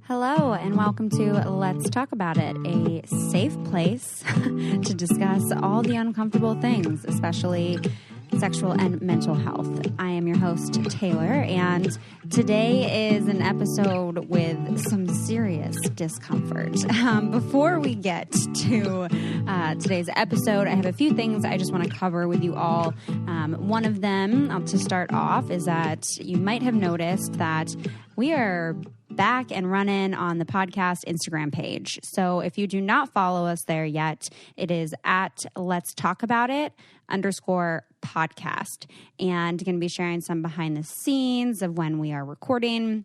Hello, and welcome to Let's Talk About It, a safe place to discuss all the uncomfortable things, especially sexual and mental health. I am your host, Taylor, and today is an episode with some serious discomfort. Before we get to today's episode, I have a few things I just want to cover with you all. One of them, to start off, is that you might have noticed that we are back and running on the podcast Instagram page. So if you do not follow us there yet, it is at Let's Talk About It _podcast. And going to be sharing some behind the scenes of when we are recording,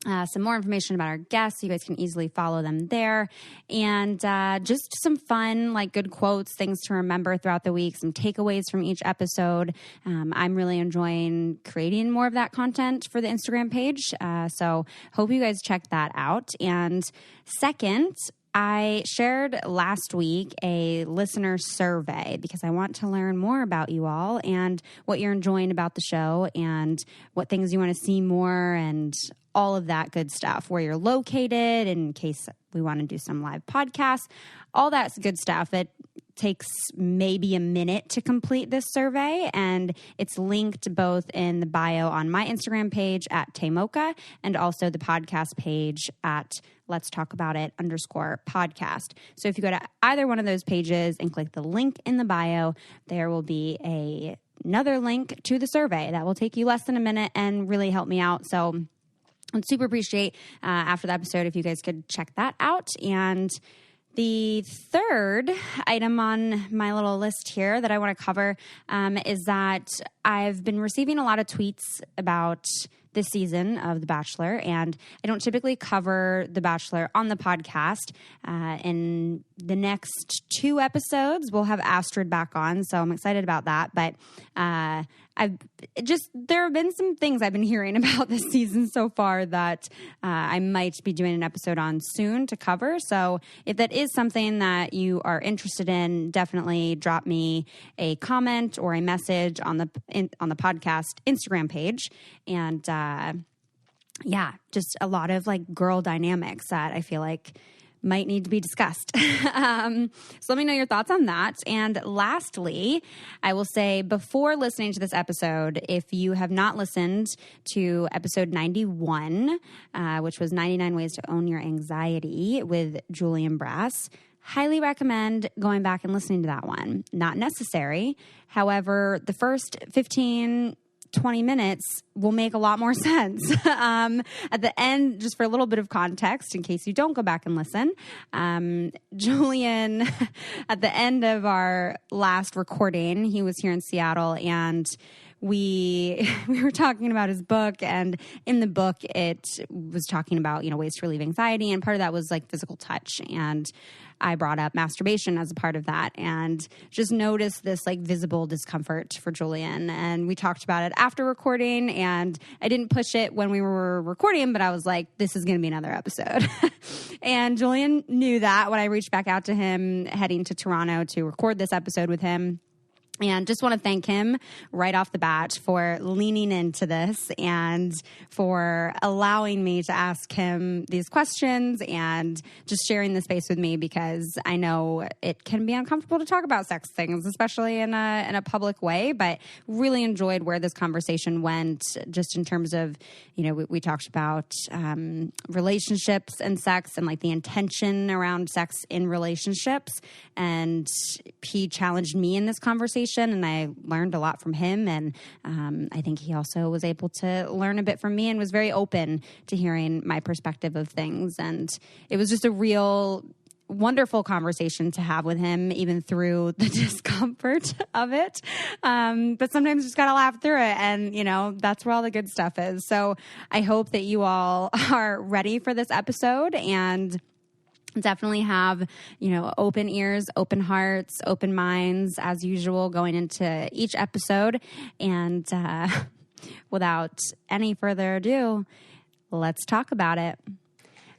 some more information about our guests. You guys can easily follow them there. And just some fun, like good quotes, things to remember throughout the week, some takeaways from each episode. I'm really enjoying creating more of that content for the Instagram page. So hope you guys check that out. And second, I shared last week a listener survey because I want to learn more about you all and what you're enjoying about the show and what things you want to see more and all of that good stuff, where you're located in case we want to do some live podcasts, all that's good stuff. It takes maybe a minute to complete this survey, and it's linked both in the bio on my Instagram page at Taymoka and also the podcast page at Let's Talk About It _podcast. So if you go to either one of those pages and click the link in the bio, there will be another link to the survey that will take you less than a minute and really help me out. So I'd super appreciate after the episode if you guys could check that out. And the third item on my little list here that I want to cover is that I've been receiving a lot of tweets about this season of The Bachelor, and I don't typically cover The Bachelor on the podcast. In the next 2 episodes, we'll have Astrid back on, so I'm excited about that. But there have been some things I've been hearing about this season so far that I might be doing an episode on soon to cover. So if that is something that you are interested in, definitely drop me a comment or a message on the podcast Instagram page. And just a lot of like girl dynamics that I feel like might need to be discussed. So let me know your thoughts on that. And lastly, I will say before listening to this episode, if you have not listened to episode 91, which was 99 Ways to Own Your Anxiety with Julian Brass, highly recommend going back and listening to that one. Not necessary. However, the first 20 minutes will make a lot more sense. At the end, just for a little bit of context, in case you don't go back and listen, Julian, at the end of our last recording, he was here in Seattle, and we were talking about his book, and in the book, it was talking about, ways to relieve anxiety, and part of that was like physical touch, and I brought up masturbation as a part of that and just noticed this like visible discomfort for Julian. And we talked about it after recording, and I didn't push it when we were recording, but I was like, this is going to be another episode. And Julian knew that when I reached back out to him heading to Toronto to record this episode with him. And just want to thank him right off the bat for leaning into this and for allowing me to ask him these questions and just sharing the space with me, because I know it can be uncomfortable to talk about sex things, especially in a public way. But really enjoyed where this conversation went, just in terms of, we talked about relationships and sex and like the intention around sex in relationships. And he challenged me in this conversation, and I learned a lot from him. And I think he also was able to learn a bit from me and was very open to hearing my perspective of things. And it was just a real wonderful conversation to have with him, even through the discomfort of it. But sometimes you just got to laugh through it. And, that's where all the good stuff is. So I hope that you all are ready for this episode and definitely have, open ears, open hearts, open minds, as usual, going into each episode. And without any further ado, let's talk about it.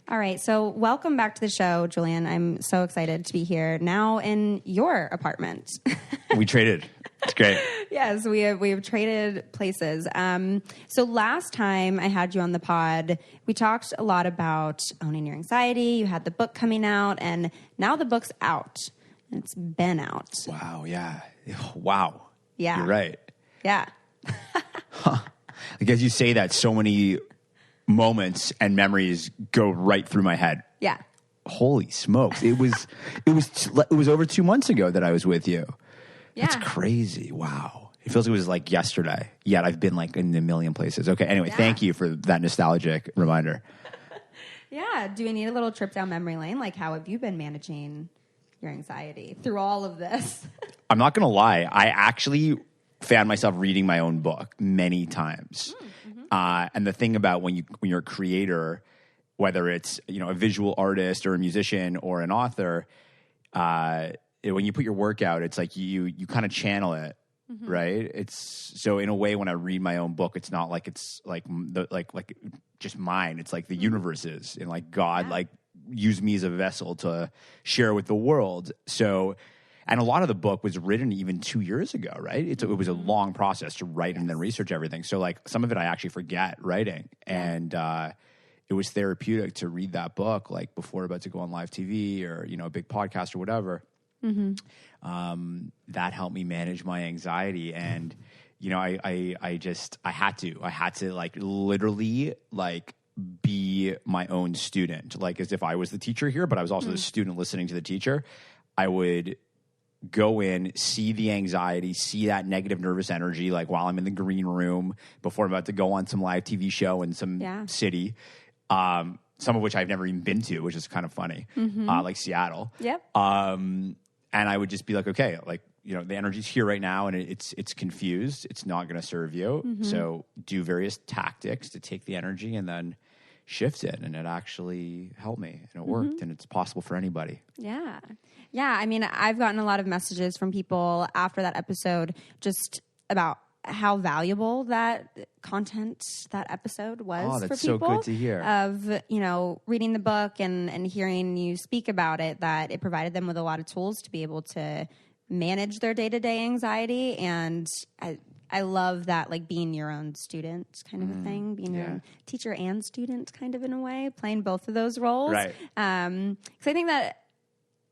All right. So welcome back to the show, Julian. I'm so excited to be here now in your apartment. We traded. It's great. Yes, we have traded places. So last time I had you on the pod, we talked a lot about owning your anxiety. You had the book coming out, and now the book's out. It's been out. Wow. Yeah. Wow. Yeah. You're right. Yeah. Like as you say that, so many moments and memories go right through my head. Yeah. Holy smokes! It was over 2 months ago that I was with you. Yeah. That's crazy. Wow. It feels like it was like yesterday. Yet I've been like in a million places. Okay. Anyway, Thank you for that nostalgic reminder. Yeah. Do we need a little trip down memory lane? Like, how have you been managing your anxiety through all of this? I'm not going to lie. I actually found myself reading my own book many times. And the thing about when you're a creator, whether it's, a visual artist or a musician or an author, when you put your work out, it's like you kind of channel it, right? It's so in a way when I read my own book, it's not like it's like just mine. It's like the universe is, and like God like used me as a vessel to share with the world. So, and a lot of the book was written even 2 years ago, right? It was a long process to write and then research everything. So like some of it I actually forget writing, and it was therapeutic to read that book like before about to go on live TV or a big podcast or whatever. That helped me manage my anxiety, and I had to like literally like be my own student, like as if I was the teacher here, but I was also the student listening to the teacher. I would go in, see the anxiety, see that negative nervous energy, like while I'm in the green room before I'm about to go on some live TV show in some city, some of which I've never even been to, which is kind of funny, like Seattle. Yep. And I would just be like, okay, like, the energy's here right now and it's confused. It's not going to serve you. So do various tactics to take the energy and then shift it. And it actually helped me, and it worked, and it's possible for anybody. Yeah. Yeah. I mean, I've gotten a lot of messages from people after that episode just about how valuable that content, that episode was for people. That's so good to hear. Of, reading the book and hearing you speak about it, that it provided them with a lot of tools to be able to manage their day-to-day anxiety. And I love that, like being your own student kind of a thing, being your own teacher and student kind of in a way, playing both of those roles. Right. Because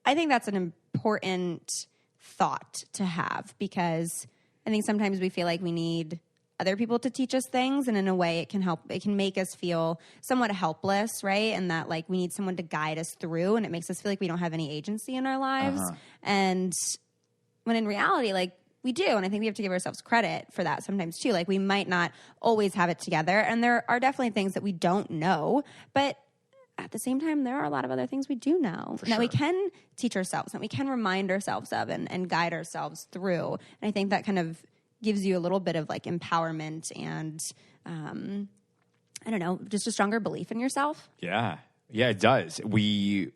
I think that's an important thought to have, because I think sometimes we feel like we need other people to teach us things, and in a way it can make us feel somewhat helpless, right? And that like we need someone to guide us through, and it makes us feel like we don't have any agency in our lives. And when in reality, like we do, and I think we have to give ourselves credit for that sometimes too. Like we might not always have it together, and there are definitely things that we don't know, but at the same time, there are a lot of other things we do know that we can teach ourselves, that we can remind ourselves of and guide ourselves through. And I think that kind of gives you a little bit of like empowerment and, I don't know, just a stronger belief in yourself. Yeah. Yeah, it does. We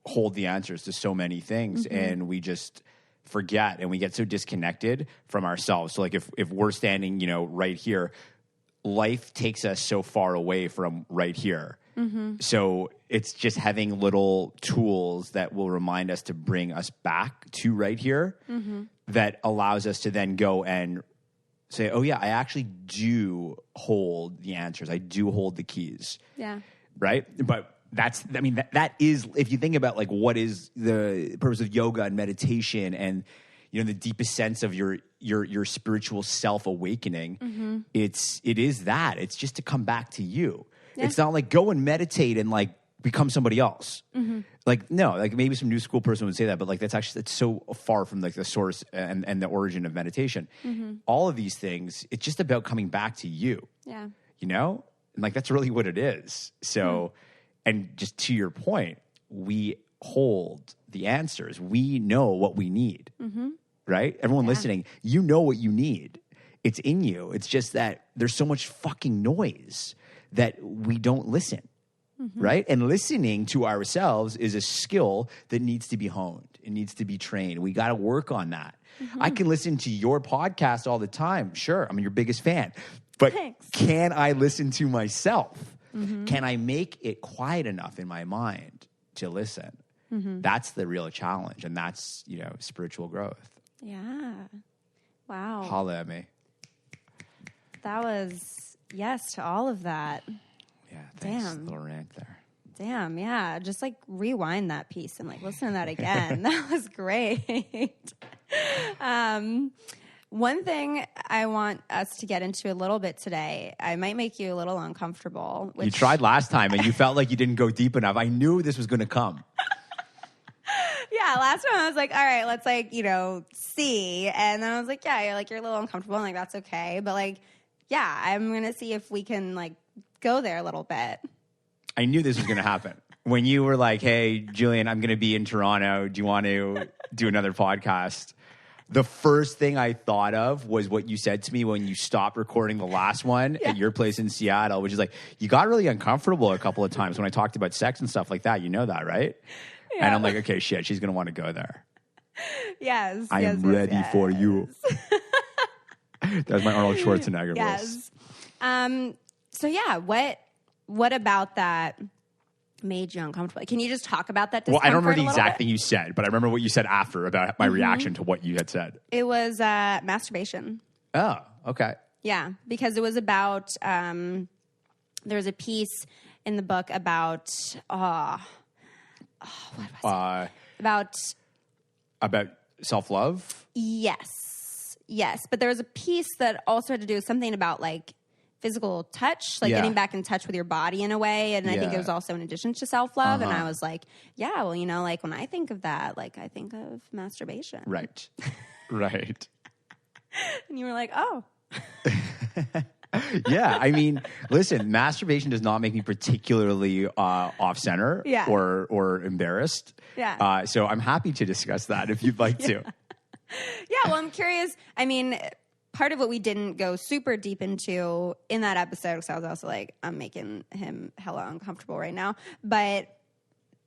hold the answers to so many things, and we just forget, and we get so disconnected from ourselves. So like if we're standing, right here, life takes us so far away from right here. So it's just having little tools that will remind us to bring us back to right here, that allows us to then go and say, oh yeah, I actually do hold the answers. I do hold the keys. Yeah. Right. But that is, if you think about like what is the purpose of yoga and meditation and, the deepest sense of your spiritual self awakening, it is that. It's just to come back to you. Yeah. It's not like go and meditate and like become somebody else. Like, no, like maybe some new school person would say that, but like it's so far from like the source and the origin of meditation. All of these things, it's just about coming back to you. Yeah. And like that's really what it is. So, and just to your point, we hold the answers. We know what we need. Right? Everyone listening, you know what you need. It's in you. It's just that there's so much fucking noise that we don't listen, right? And listening to ourselves is a skill that needs to be honed. It needs to be trained. We got to work on that. I can listen to your podcast all the time. Sure, I'm your biggest fan. But can I listen to myself? Can I make it quiet enough in my mind to listen? That's the real challenge, and that's, spiritual growth. Yeah. Wow. Holla at me. That was yes to all of that. Yeah, thanks. Damn. Little rant there. Damn, yeah. Just like rewind that piece and like listen to that again. That was great. One thing I want us to get into a little bit today, I might make you a little uncomfortable. You tried last time and you felt like you didn't go deep enough. I knew this was going to come. Yeah, last time I was like, all right, let's like, see. And then I was like, yeah, you're a little uncomfortable and like, that's okay. But like, yeah, I'm going to see if we can like go there a little bit. I knew this was going to happen. When you were like, hey, Julian, I'm going to be in Toronto. Do you want to do another podcast? The first thing I thought of was what you said to me when you stopped recording the last one at your place in Seattle, which is like, you got really uncomfortable a couple of times when I talked about sex and stuff like that. You know that, right? Yeah. And I'm like, okay, shit, she's going to want to go there. Yes. I am ready for you. That was my Arnold Schwarzenegger voice. So yeah, what about that made you uncomfortable? Can you just talk about that discomfort? Well, I don't remember the exact thing you said, but I remember what you said after about my reaction to what you had said. It was masturbation. Oh, okay. Yeah, because it was about, there was a piece in the book about, what was it? About self-love? Yes. But there was a piece that also had to do with something about like physical touch, like getting back in touch with your body in a way. And I think it was also in addition to self-love. And I was like, yeah, well, like when I think of that, like I think of masturbation. Right. Right. And you were like, oh. Yeah, I mean, listen, masturbation does not make me particularly off-center or embarrassed. Yeah. So I'm happy to discuss that if you'd like to. Yeah, well, I'm curious. I mean, part of what we didn't go super deep into in that episode, because I was also like, I'm making him hella uncomfortable right now. But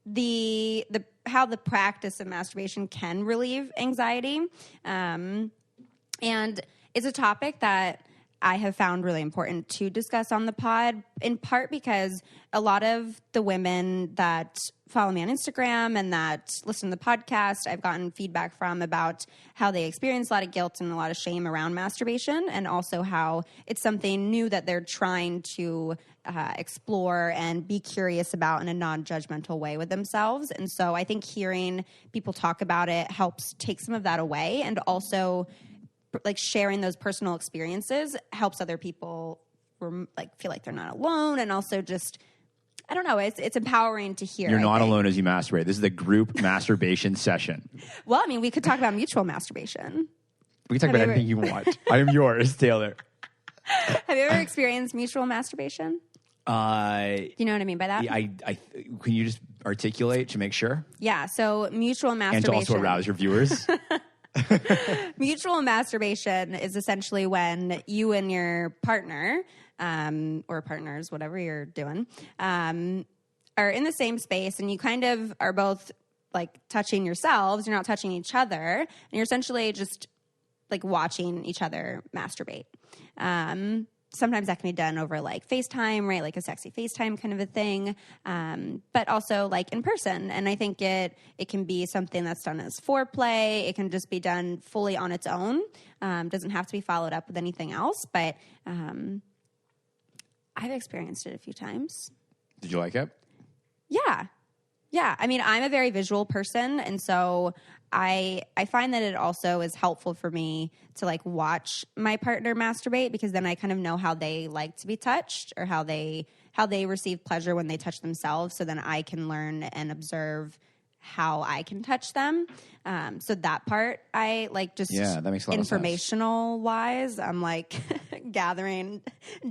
the how the practice of masturbation can relieve anxiety, and it's a topic that I have found really important to discuss on the pod, in part because a lot of the women that follow me on Instagram and that listen to the podcast, I've gotten feedback from about how they experience a lot of guilt and a lot of shame around masturbation, and also how it's something new that they're trying to explore and be curious about in a non-judgmental way with themselves. And so I think hearing people talk about it helps take some of that away, and also like sharing those personal experiences helps other people like feel like they're not alone, and also just I don't know, it's empowering to hear. You're not alone as you masturbate. This is the group masturbation session. Well, I mean, we could talk about mutual masturbation. We can talk about anything you want. I am yours, Taylor. Have you ever experienced mutual masturbation? Do you know what I mean by that? I can you just articulate to make sure? Yeah. So mutual masturbation, and to also arouse your viewers. Mutual masturbation is essentially when you and your partner, or partners, whatever you're doing, are in the same space, and you kind of are both like touching yourselves. You're not touching each other, and you're essentially just like watching each other masturbate. Sometimes that can be done over like FaceTime, right? Like a sexy FaceTime kind of a thing. But also like in person. And I think it can be something that's done as foreplay. It can just be done fully on its own. Doesn't have to be followed up with anything else. But I've experienced it a few times. Did you like it? Yeah. Yeah. I mean, I'm a very visual person. And so I find that it also is helpful for me to like watch my partner masturbate, because then I kind of know how they like to be touched, or how they receive pleasure when they touch themselves. So then I can learn and observe how I can touch them. So that part I like, just that makes a lot informational wise, I'm like gathering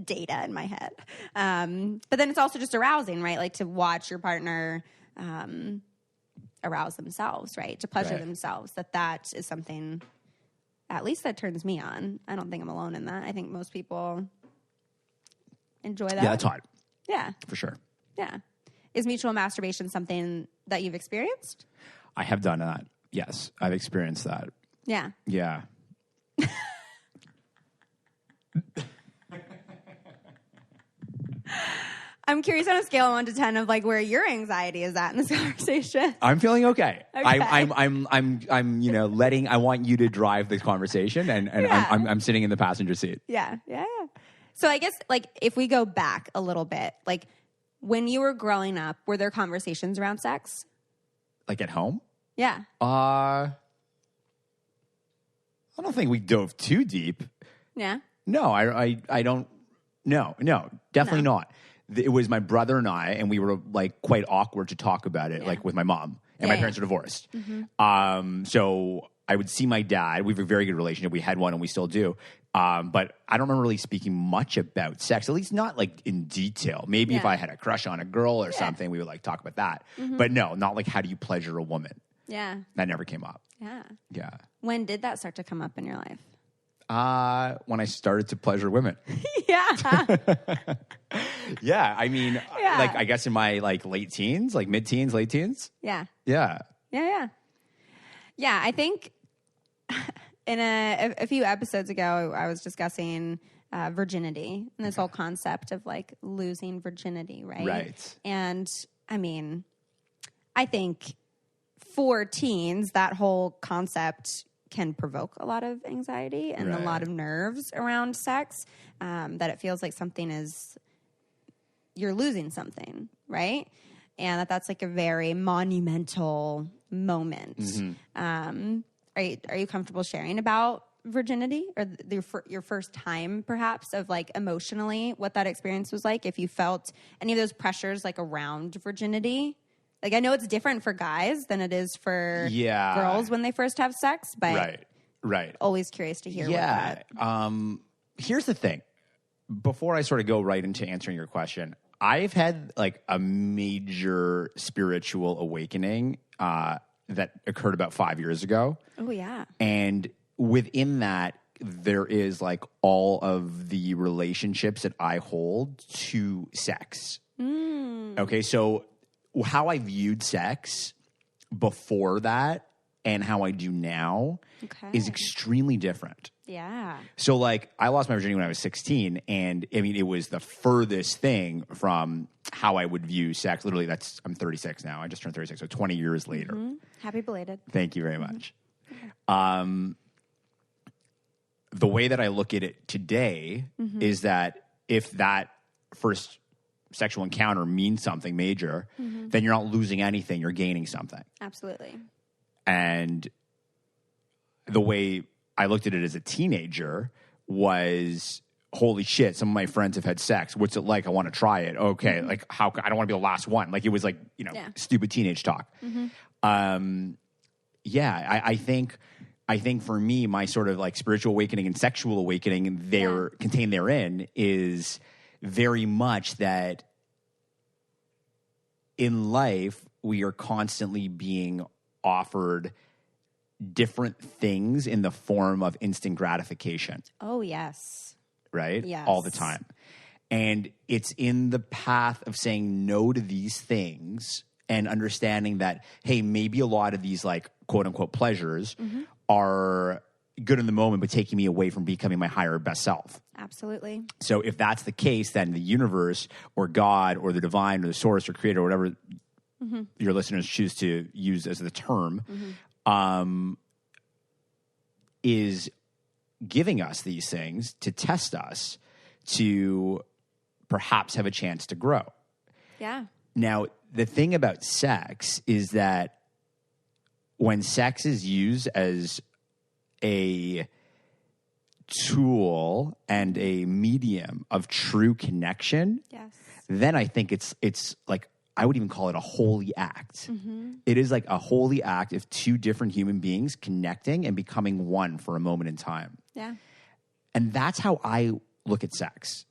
data in my head. But then it's also just arousing, right? Like to watch your partner arouse themselves, right? To pleasure themselves. That is something, at least that turns me on. I don't think I'm alone in that. I think most people enjoy that. Yeah, that's hot. Yeah. For sure. Yeah. Is mutual masturbation something that you've experienced? I have done that. Yes, I've experienced that. Yeah. Yeah. I'm curious on a scale of 1 to 10 of like where your anxiety is at in this conversation. I'm feeling okay. Okay. I'm letting. I want you to drive the conversation, and Yeah. I'm sitting in the passenger seat. Yeah. So I guess like if we go back a little bit, like when you were growing up, were there conversations around sex? Like at home? Yeah. I don't think we dove too deep. Yeah. No, I don't. No, definitely not. It was my brother and I, and we were like quite awkward to talk about it, like with my mom, and my parents are divorced. So I would see my dad. We have a very good relationship. We had one, and we still do. But I don't remember really speaking much about sex, at least not like in detail. Maybe if I had a crush on a girl or something, we would like talk about that. But no, not like how do you pleasure a woman. Yeah, that never came up. Yeah. When did that start to come up in your life? When I started to pleasure women. Yeah. Yeah. I mean, like, I guess in my like late teens, like mid-teens, late teens. Yeah. Yeah. Yeah. I think in a few episodes ago, I was discussing virginity and this whole concept of like losing virginity, right? Right. And I mean, I think for teens, that whole concept can provoke a lot of anxiety and a lot of nerves around sex, that it feels like you're losing something, right? And that's like a very monumental moment. Are you comfortable sharing about virginity or your first time perhaps of like emotionally what that experience was like, if you felt any of those pressures like around virginity? Like, I know it's different for guys than it is for girls when they first have sex, but right. Always curious to hear what that. Here's the thing. Before I sort of go right into answering your question, I've had like a major spiritual awakening that occurred about 5 years ago. Oh, yeah. And within that, there is like all of the relationships that I hold to sex. Okay, so how I viewed sex before that and how I do now is extremely different. Yeah. So, like, I lost my virginity when I was 16, and, I mean, it was the furthest thing from how I would view sex. Literally, I'm 36 now. I just turned 36, so 20 years later. Happy belated. Thank you very much. The way that I look at it today is that if that first sexual encounter means something major, then you're not losing anything, you're gaining something. Absolutely. And the way I looked at it as a teenager was, holy shit, some of my friends have had sex. What's it like? I want to try it. Okay. Like, I don't want to be the last one. Like, it was like, stupid teenage talk. I think for me, my sort of like spiritual awakening and sexual awakening contained therein is very much that in life, we are constantly being offered different things in the form of instant gratification. Oh, yes. Right? Yes. All the time. And it's in the path of saying no to these things and understanding that, hey, maybe a lot of these like quote unquote pleasures are good in the moment, but taking me away from becoming my higher best self. Absolutely. So if that's the case, then the universe or God or the divine or the source or creator or whatever your listeners choose to use as the term, is giving us these things to test us to perhaps have a chance to grow. Yeah. Now, the thing about sex is that when sex is used as a tool and a medium of true connection, then I think it's like, I would even call it a holy act. It is like a holy act of two different human beings connecting and becoming one for a moment in time. Yeah. And that's how I look at sex.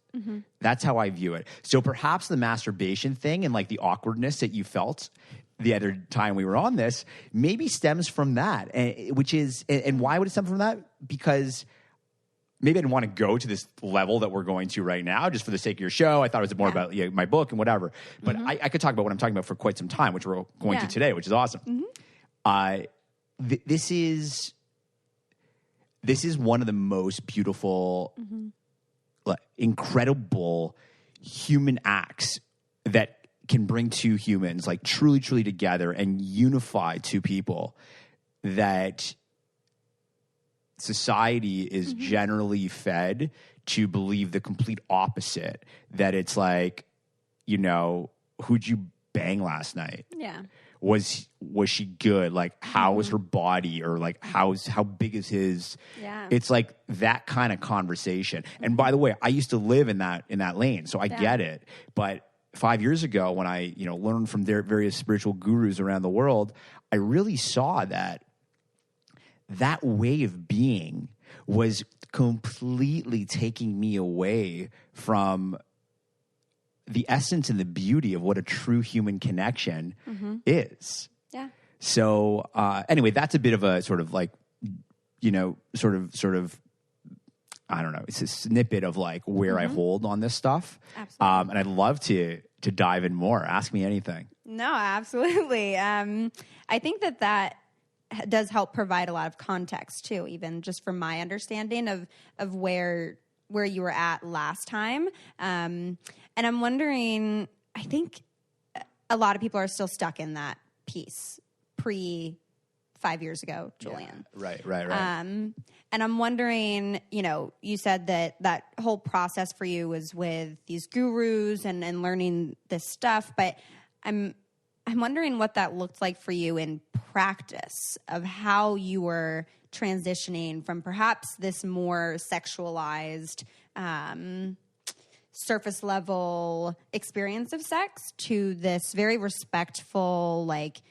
That's how I view it. So perhaps the masturbation thing and like the awkwardness that you felt the other time we were on this maybe stems from that, which is, and why would it stem from that? Because maybe I didn't want to go to this level that we're going to right now just for the sake of your show. I thought it was more about my book and whatever. But I could talk about what I'm talking about for quite some time, which we're going to today, which is awesome. This is one of the most beautiful, incredible human acts that can bring two humans like truly, truly together and unify two people, that society is generally fed to believe the complete opposite, that it's like, you know, who'd you bang last night? Yeah. Was she good? Like, how was her body? Or like, how big is his? Yeah. It's like that kind of conversation. And by the way, I used to live in that lane, so I get it. But 5 years ago, when I, you know, learned from their various spiritual gurus around the world, I really saw that way of being was completely taking me away from the essence and the beauty of what a true human connection is. Yeah. So anyway, that's a bit of a sort of like, you know, sort of, I don't know, it's a snippet of like where I hold on this stuff. Absolutely. And I'd love to dive in more. Ask me anything. No, absolutely. I think that does help provide a lot of context too, even just from my understanding of where you were at last time. And I'm wondering, I think a lot of people are still stuck in that piece pre 5 years ago, Julian. Yeah, right. And I'm wondering, you know, you said that whole process for you was with these gurus and learning this stuff, but I'm wondering what that looked like for you in practice, of how you were transitioning from perhaps this more sexualized, surface level experience of sex to this very respectful, like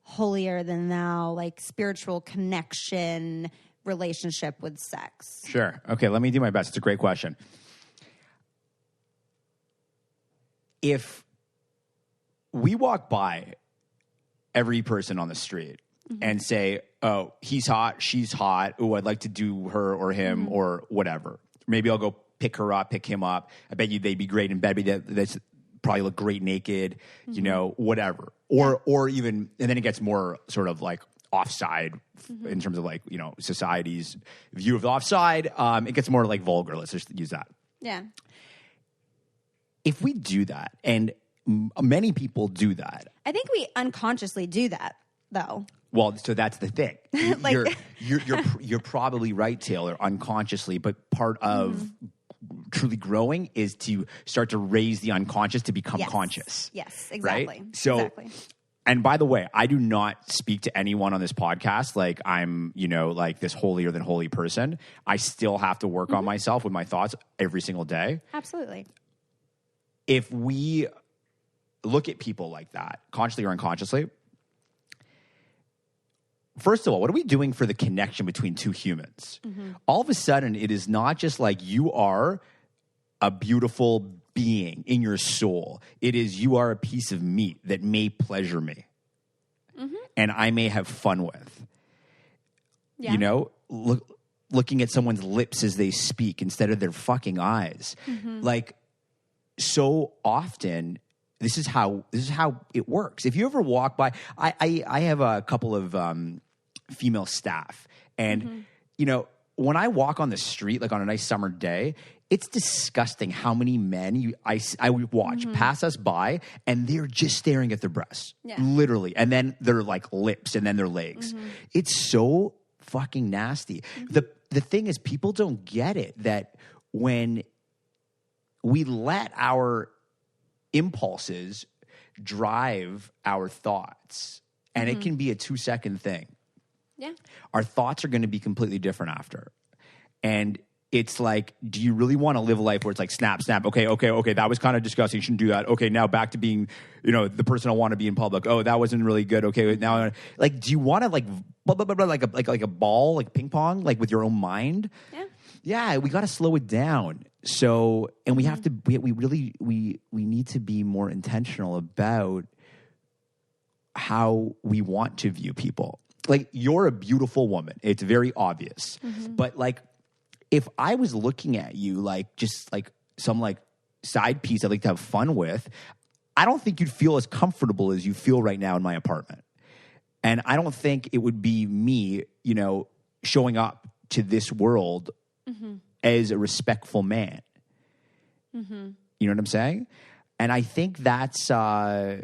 holier than thou, like spiritual connection relationship with sex. Sure. Okay, let me do my best. It's a great question. If we walk by every person on the street and say, oh, he's hot, she's hot, oh, I'd like to do her or him or whatever. Maybe I'll go pick her up, pick him up. I bet you they'd be great in bed. That's probably look great naked, you know, whatever. Or even, and then it gets more sort of like offside in terms of like, you know, society's view of the offside. It gets more like vulgar. Let's just use that. Yeah. If we do that, and many people do that. I think we unconsciously do that, though. Well, so that's the thing. Like- You're probably right, Taylor, unconsciously, but part of truly growing is to start to raise the unconscious to become conscious. Yes, exactly. Right? So, exactly. And by the way, I do not speak to anyone on this podcast like I'm, you know, like this holier than holy person. I still have to work on myself with my thoughts every single day. Absolutely. If we look at people like that, consciously or unconsciously, first of all, what are we doing for the connection between two humans? All of a sudden, it is not just like you are a beautiful being in your soul. It is you are a piece of meat that may pleasure me and I may have fun with. Yeah. You know, looking at someone's lips as they speak instead of their fucking eyes. Like, so often, this is how it works. If you ever walk by, I have a couple of female staff, and you know, when I walk on the street, like on a nice summer day, it's disgusting how many men I watch pass us by, and they're just staring at their breasts, literally, and then their like lips, and then their legs. It's so fucking nasty. The thing is, people don't get it that when we let our impulses drive our thoughts, and it can be a 2-second thing. Yeah. Our thoughts are going to be completely different after. And it's like, do you really want to live a life where it's like, snap, snap, okay, that was kind of disgusting, shouldn't do that. Okay, now back to being, you know, the person I want to be in public. Oh, that wasn't really good. Okay, now, like, do you want to like, blah, blah, blah, blah, like a ball, like ping pong, like with your own mind? Yeah. Yeah, we got to slow it down. So, and we have to, we need to be more intentional about how we want to view people. Like, you're a beautiful woman. It's very obvious. But like, if I was looking at you like just like some like side piece I'd like to have fun with, I don't think you'd feel as comfortable as you feel right now in my apartment. And I don't think it would be me, you know, showing up to this world as a respectful man. You know what I'm saying? And I think that's, I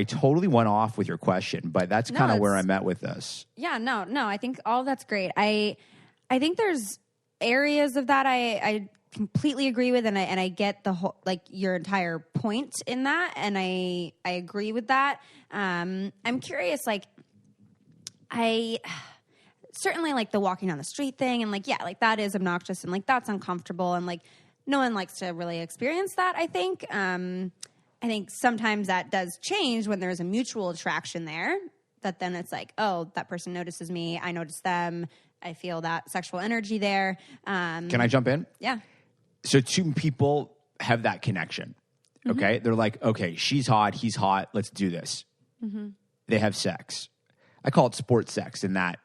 totally went off with your question, but that's kind of where I'm at with this. Yeah, no, I think all that's great. I think there's areas of that I completely agree with, and I get the whole, like, your entire point in that, and I agree with that. I'm curious, like, I certainly like the walking down the street thing, and like, yeah, like that is obnoxious, and like that's uncomfortable, and like no one likes to really experience that. I think sometimes that does change when there's a mutual attraction there, that then it's like, oh, that person notices me, I notice them, I feel that sexual energy there. Can I jump in? Yeah. So two people have that connection. Okay. They're like, okay, she's hot, he's hot, let's do this. They have sex. I call it sports sex in that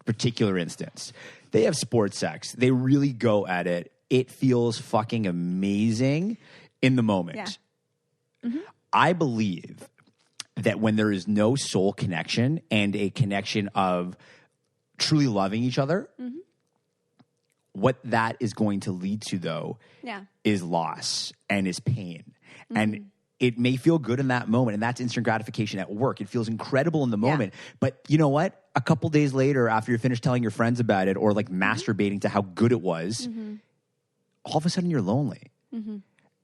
particular instance. They have sports sex. They really go at it. It feels fucking amazing in the moment. Yeah. I believe that when there is no soul connection and a connection of truly loving each other, what that is going to lead to, though, is loss and is pain. And it may feel good in that moment, and that's instant gratification at work. It feels incredible in the moment. But you know what? A couple days later, after you're finished telling your friends about it, or like masturbating to how good it was, all of a sudden you're lonely.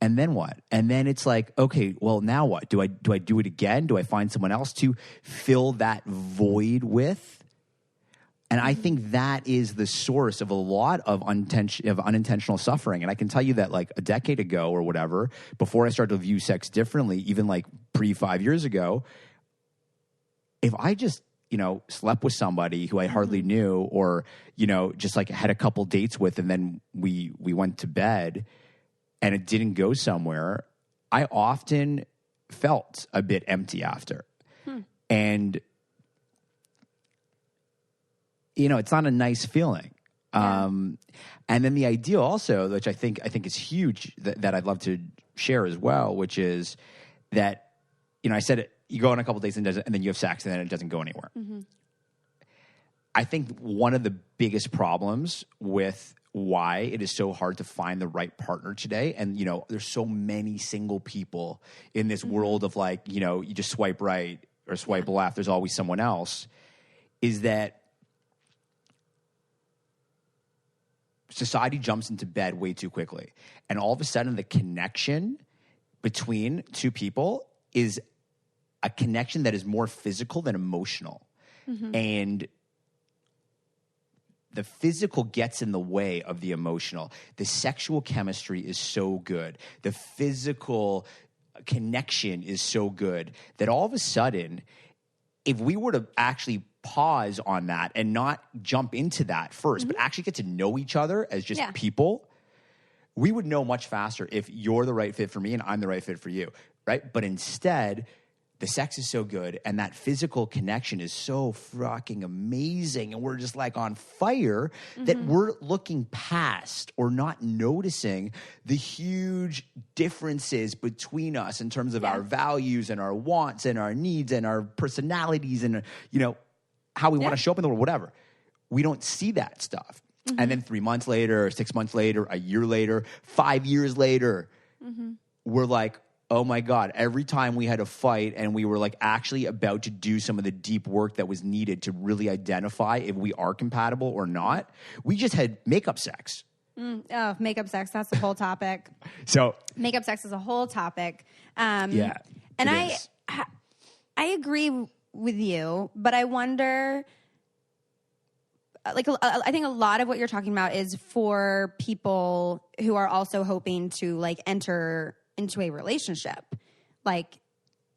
And then what? And then it's like, okay, well, now what? Do I do it again? Do I find someone else to fill that void with? And I think that is the source of a lot of unintentional suffering. And I can tell you that like a decade ago or whatever, before I started to view sex differently, even like pre 5 years ago, if I just, slept with somebody who I hardly knew, or, just like had a couple dates with, and then we went to bed and it didn't go somewhere, I often felt a bit empty after. And it's not a nice feeling. And then the idea also, which I think is huge, that I'd love to share as well, which is that, I said it, you go on a couple days and then you have sex and then it doesn't go anywhere. I think one of the biggest problems with why it is so hard to find the right partner today, and, there's so many single people in this world of like, you just swipe right or swipe left, there's always someone else, is that society jumps into bed way too quickly. And all of a sudden, the connection between two people is a connection that is more physical than emotional. And the physical gets in the way of the emotional. The sexual chemistry is so good. The physical connection is so good that all of a sudden, if we were to actually pause on that and not jump into that first, but actually get to know each other as just people, we would know much faster if you're the right fit for me and I'm the right fit for you, right? But instead, the sex is so good and that physical connection is so fucking amazing, and we're just like on fire that we're looking past or not noticing the huge differences between us in terms of our values and our wants and our needs and our personalities and, how we want to show up in the world, whatever. We don't see that stuff. And then 3 months later, 6 months later, a year later, 5 years later, we're like, oh my God, every time we had a fight and we were like actually about to do some of the deep work that was needed to really identify if we are compatible or not, we just had makeup sex. Oh, makeup sex. That's the whole topic. So makeup sex is a whole topic. And I agree with you, but I wonder, like, I think a lot of what you're talking about is for people who are also hoping to like enter into a relationship. Like,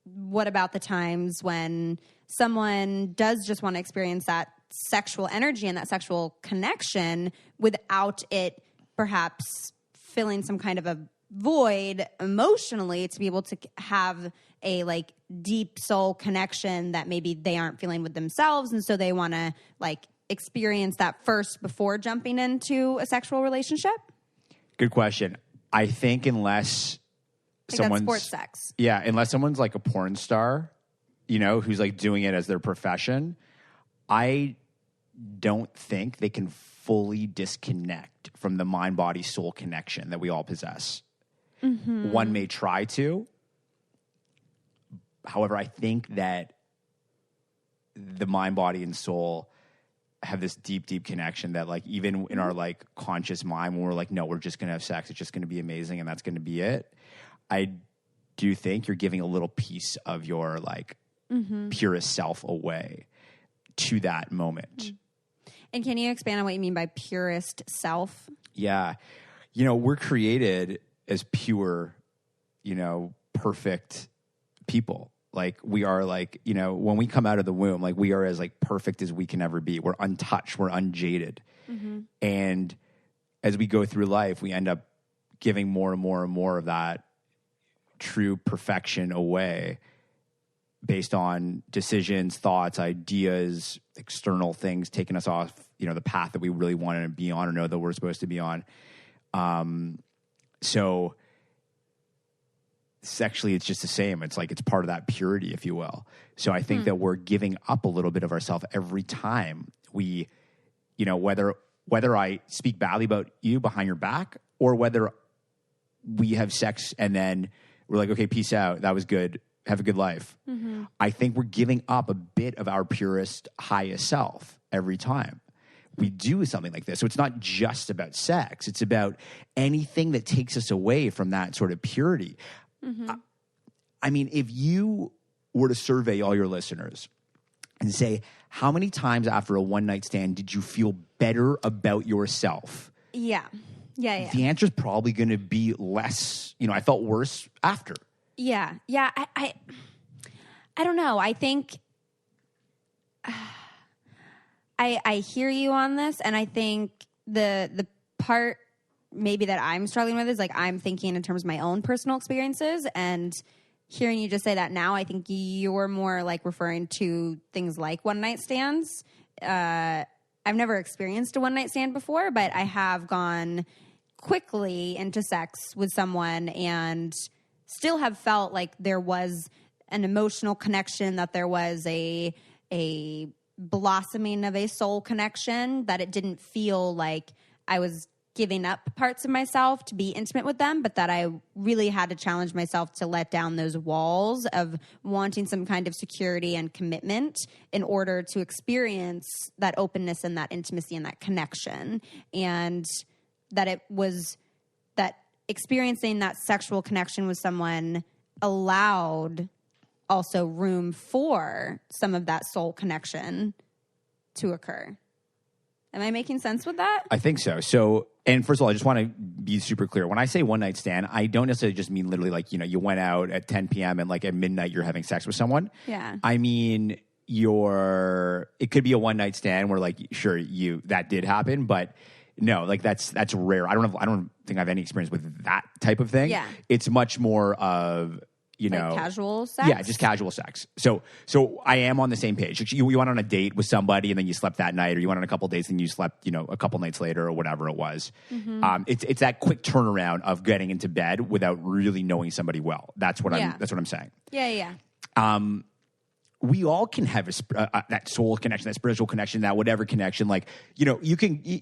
what about the times when someone does just want to experience that sexual energy and that sexual connection without it perhaps filling some kind of a void emotionally, to be able to have a like deep soul connection that maybe they aren't feeling with themselves, and so they want to like experience that first before jumping into a sexual relationship? Good question. I think unless someone's sports sex. Yeah, unless someone's like a porn star, who's like doing it as their profession, I don't think they can fully disconnect from the mind, body, soul connection that we all possess. One may try to. However, I think that the mind, body, and soul have this deep, deep connection that, like, even in our, like, conscious mind, when we're like, no, we're just going to have sex, it's just going to be amazing, and that's going to be it. I do think you're giving a little piece of your, like, purest self away to that moment. And can you expand on what you mean by purest self? Yeah. We're created as pure, perfect people. Like, we are, like, when we come out of the womb, like, we are as, like, perfect as we can ever be. We're untouched. We're unjaded. And as we go through life, we end up giving more and more and more of that true perfection away based on decisions, thoughts, ideas, external things taking us off, the path that we really want to be on or know that we're supposed to be on. So sexually, it's just the same. It's like, it's part of that purity, if you will. So I think that we're giving up a little bit of ourselves every time we, whether I speak badly about you behind your back, or whether we have sex and then we're like, okay, peace out. That was good. Have a good life. I think we're giving up a bit of our purest, highest self every time we do something like this. So it's not just about sex. It's about anything that takes us away from that sort of purity. I mean, if you were to survey all your listeners and say, how many times after a one-night stand did you feel better about yourself? Yeah. The answer is probably going to be less, I felt worse after. Yeah. I don't know. I think I hear you on this, and I think the part maybe that I'm struggling with is, like, I'm thinking in terms of my own personal experiences, and hearing you just say that now, I think you're more like referring to things like one night stands. I've never experienced a one night stand before, but I have gone quickly into sex with someone and still have felt like there was an emotional connection, that there was a blossoming of a soul connection, that it didn't feel like I was giving up parts of myself to be intimate with them, but that I really had to challenge myself to let down those walls of wanting some kind of security and commitment in order to experience that openness and that intimacy and that connection. And that it was that experiencing that sexual connection with someone allowed also room for some of that soul connection to occur. Am I making sense with that? I think so. So, and first of all, I just want to be super clear. When I say one night stand, I don't necessarily just mean literally like, you went out at 10 p.m. and like at midnight you're having sex with someone. Yeah. I mean, it could be a one night stand where, like, sure, that did happen, but no, like that's rare. I don't think I have any experience with that type of thing. Yeah. It's much more of, like casual sex? Yeah, just casual sex. So I am on the same page. You went on a date with somebody and then you slept that night, or you went on a couple dates and you slept, a couple nights later or whatever it was. It's that quick turnaround of getting into bed without really knowing somebody well. That's what I'm saying. Yeah. We all can have that soul connection, that spiritual connection, that whatever connection. Like, you can,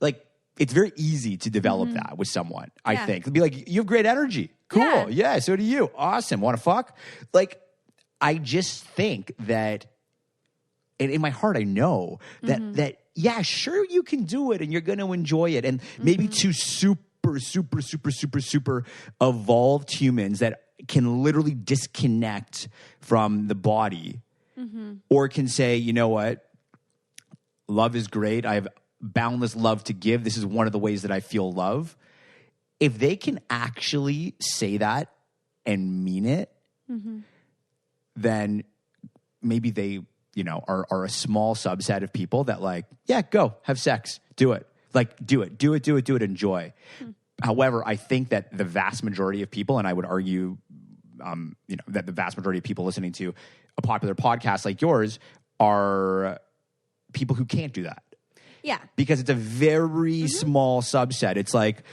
like, it's very easy to develop that with someone, I think. It'd be like, you have great energy. Cool. Yeah, so do you. Awesome. Want to fuck? Like, I just think that, and in my heart, I know that yeah, sure, you can do it and you're going to enjoy it. And maybe two super, super, super, super, super evolved humans that can literally disconnect from the body or can say, you know what? Love is great. I have boundless love to give. This is one of the ways that I feel love. If they can actually say that and mean it, then maybe they, are a small subset of people that, like, yeah, go have sex, do it. Like, do it, enjoy. However, I think that the vast majority of people, and I would argue, that the vast majority of people listening to a popular podcast like yours are people who can't do that. Yeah. Because it's a very small subset. It's like,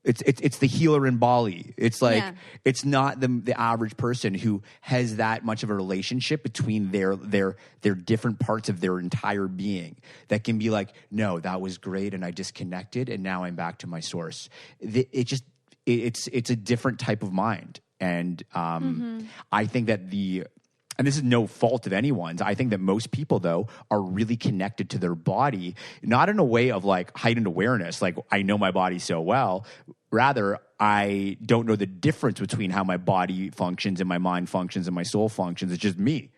it's the healer in Bali. It's like, it's not the average person who has that much of a relationship between their different parts of their entire being that can be like, no, that was great and I disconnected and now I'm back to my source. it's a different type of mind. And I think that and this is no fault of anyone's, I think that most people, though, are really connected to their body, not in a way of like heightened awareness, like I know my body so well. Rather, I don't know the difference between how my body functions and my mind functions and my soul functions. It's just me.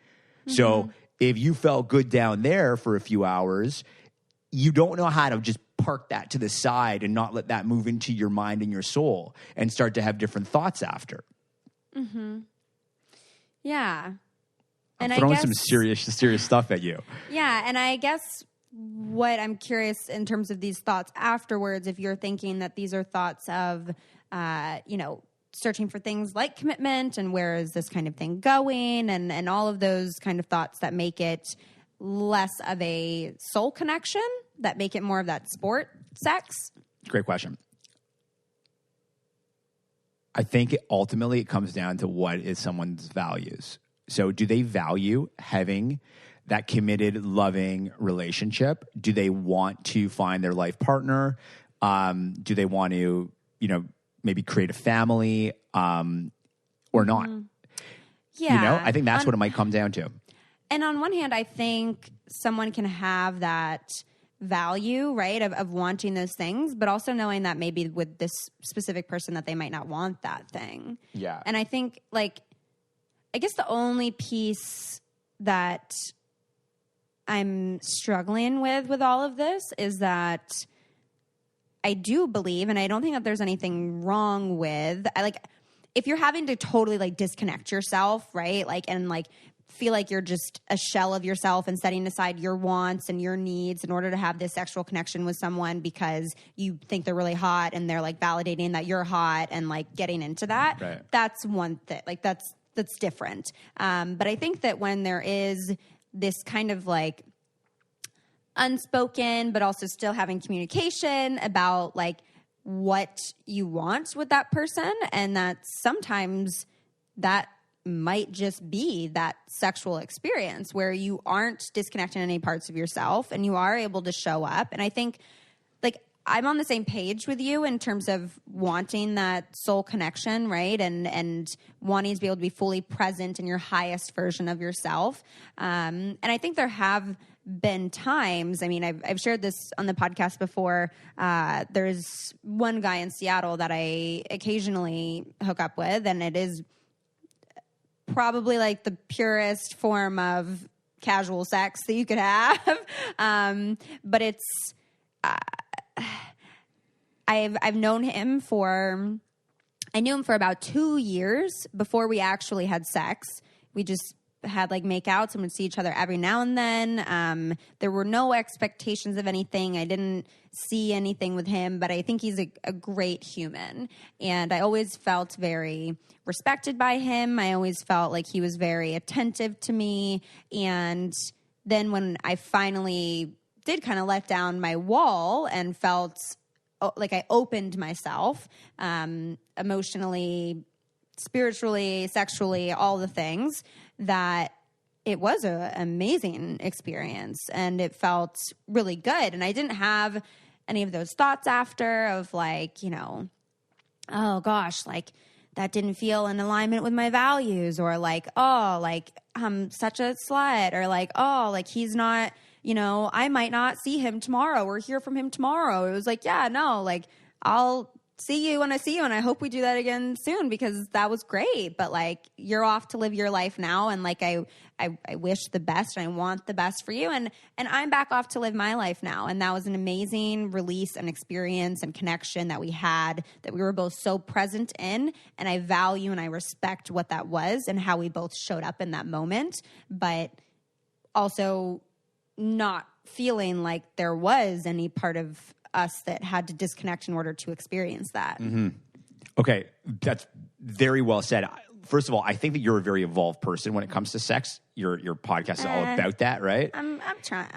So if you felt good down there for a few hours, you don't know how to just park that to the side and not let that move into your mind and your soul and start to have different thoughts after. Yeah. I'm throwing some serious stuff at you. Yeah, and I guess what I'm curious in terms of these thoughts afterwards, if you're thinking that these are thoughts of, searching for things like commitment and where is this kind of thing going and all of those kind of thoughts that make it less of a soul connection, that make it more of that sport sex? Great question. I think ultimately it comes down to what is someone's values. So do they value having that committed, loving relationship? Do they want to find their life partner? Do they want to, maybe create a family or not? Yeah. I think that's what it might come down to. And on one hand, I think someone can have that value, right, of wanting those things, but also knowing that maybe with this specific person that they might not want that thing. Yeah. And I think, I guess the only piece that I'm struggling with all of this is that I do believe, and I don't think that there's anything wrong with, if you're having to totally disconnect yourself, right, and feel like you're just a shell of yourself and setting aside your wants and your needs in order to have this sexual connection with someone because you think they're really hot and they're validating that you're hot and getting into that. Right. That's one thing. That's different. But I think that when there is this kind of unspoken, but also still having communication about what you want with that person, and that sometimes that might just be that sexual experience where you aren't disconnecting any parts of yourself and you are able to show up. And I think I'm on the same page with you in terms of wanting that soul connection, right? And wanting to be able to be fully present in your highest version of yourself. And I think there have been times, I've shared this on the podcast before. There's one guy in Seattle that I occasionally hook up with, and it is probably the purest form of casual sex that you could have. But it's, I knew him for about 2 years before we actually had sex. We just had makeouts and would see each other every now and then. There were no expectations of anything. I didn't see anything with him, but I think he's a great human. And I always felt very respected by him. I always felt like he was very attentive to me. And then when I finally did kind of let down my wall and felt like I opened myself emotionally, spiritually, sexually, all the things, that it was an amazing experience and it felt really good. And I didn't have any of those thoughts after of oh gosh, that didn't feel in alignment with my values, or I'm such a slut, or he's not, I might not see him tomorrow or hear from him tomorrow. It was I'll see you when I see you, and I hope we do that again soon because that was great. But you're off to live your life now, and I wish the best and I want the best for you, and I'm back off to live my life now. And that was an amazing release and experience and connection that we had, that we were both so present in, and I value and I respect what that was and how we both showed up in that moment, but also not feeling like there was any part of us that had to disconnect in order to experience that. Mm-hmm. Okay, that's very well said. First of all, I think that you're a very evolved person when it comes to sex. Your podcast is all about that, right? I'm trying.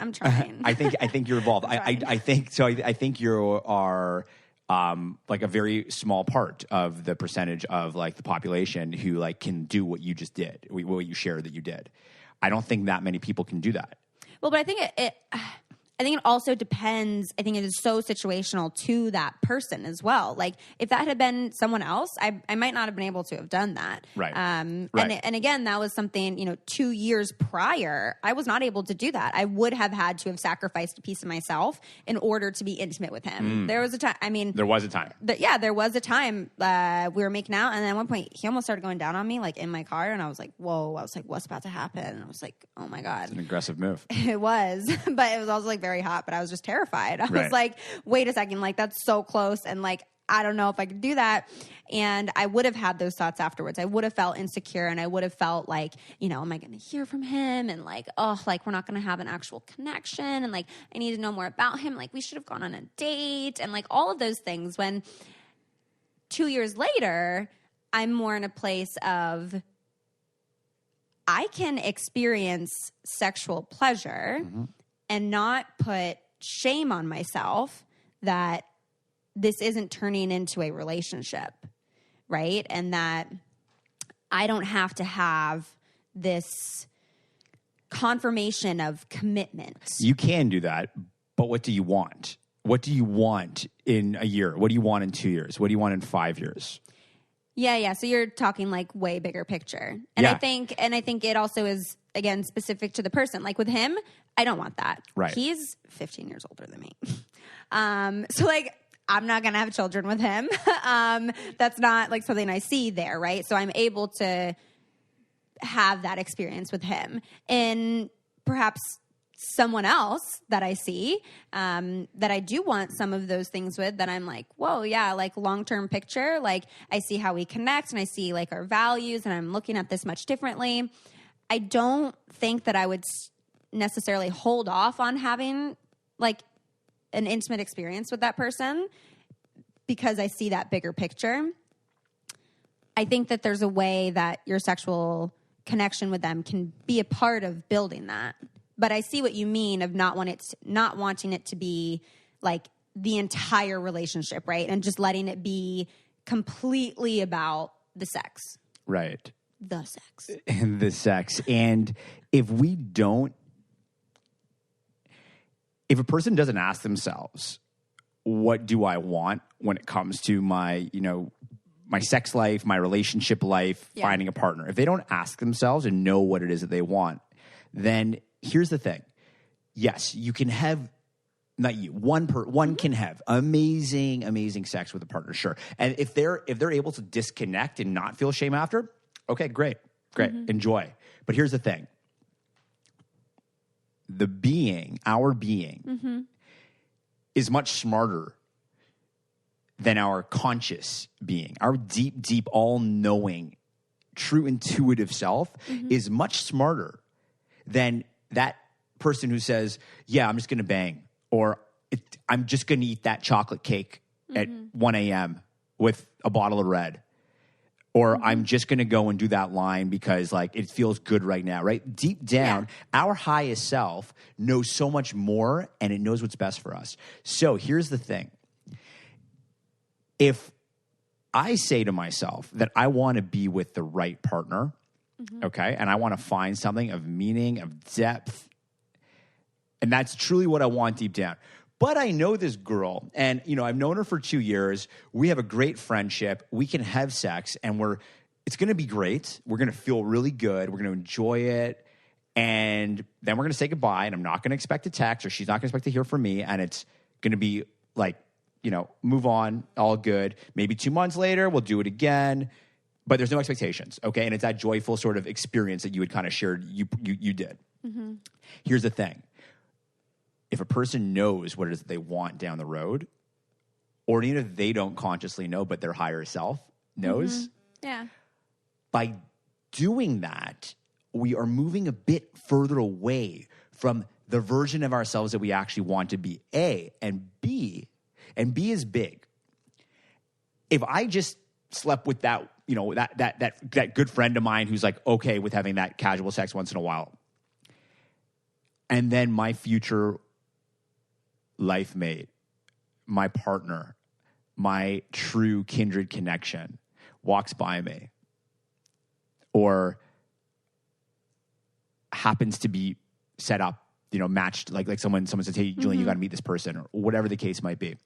I think you're evolved. I think you are a very small part of the percentage of the population who can do what you just did, what you shared that you did. I don't think that many people can do that. Well, but I think I think it also depends. I think it is so situational to that person as well. Like if that had been someone else, I might not have been able to have done that. Right. Right. And again, that was something, 2 years prior, I was not able to do that. I would have had to have sacrificed a piece of myself in order to be intimate with him. There was a time. There was a time. There was a time we were making out. And then at one point he almost started going down on me, like in my car. And I was like, whoa, I was like, what's about to happen? And I was like, oh my God. It's an aggressive move. It was, but it was also like very hot, but I was just terrified. I was like, wait a second, like that's so close. And like, I don't know if I could do that. And I would have had those thoughts afterwards. I would have felt insecure and I would have felt like, am I going to hear from him? And like, oh, like we're not going to have an actual connection. And like, I need to know more about him. Like we should have gone on a date and like all of those things. When 2 years later, I'm more in a place of, I can experience sexual pleasure and not put shame on myself that this isn't turning into a relationship, right? And that I don't have to have this confirmation of commitment. You can do that, but what do you want? What do you want in a year? What do you want in 2 years? What do you want in 5 years? Yeah. So you're talking like way bigger picture. And I think it also is, again, specific to the person. Like with him, I don't want that. Right. He's 15 years older than me. So like, I'm not going to have children with him. That's not like something I see there. Right. So I'm able to have that experience with him and perhaps someone else that I see, that I do want some of those things with, that I'm like, whoa, yeah, like long-term picture. Like I see how we connect and I see like our values and I'm looking at this much differently. I don't think that I would necessarily hold off on having like an intimate experience with that person because I see that bigger picture. I think that there's a way that your sexual connection with them can be a part of building that. But I see what you mean of not wanting it to be like the entire relationship, right? And just letting it be completely about the sex. Right. The sex. The sex. And if a person doesn't ask themselves, what do I want when it comes to my, my sex life, my relationship life, finding a partner? If they don't ask themselves and know what it is that they want, then here's the thing. Yes, you can have, not you, one can have amazing sex with a partner, sure. And if they're able to disconnect and not feel shame after, okay, great, enjoy. But here's the thing. Our being is much smarter than our conscious being. Our deep, all-knowing, true intuitive self is much smarter than that person who says, yeah, I'm just going to bang, or I'm just going to eat that chocolate cake at 1 a.m. with a bottle of red, or I'm just going to go and do that line because like it feels good right now, right? Deep down, our highest self knows so much more and it knows what's best for us. So here's the thing. If I say to myself that I want to be with the right partner, okay, and I want to find something of meaning, of depth, and that's truly what I want deep down. But I know this girl, and I've known her for 2 years. We have a great friendship. We can have sex, and it's going to be great. We're going to feel really good. We're going to enjoy it, and then we're going to say goodbye. And I'm not going to expect a text, or she's not going to expect to hear from me. And it's going to be like, move on, all good. Maybe 2 months later, we'll do it again. But there's no expectations, okay? And it's that joyful sort of experience that you had kind of shared you did. Here's the thing. If a person knows what it is that they want down the road, or even if they don't consciously know, but their higher self knows, by doing that, we are moving a bit further away from the version of ourselves that we actually want to be, A, and B is big. If I just slept with that, that good friend of mine who's like okay with having that casual sex once in a while, and then my future life mate, my partner, my true kindred connection walks by me, or happens to be set up matched, like someone says, hey, Julian, you got to meet this person, or whatever the case might be.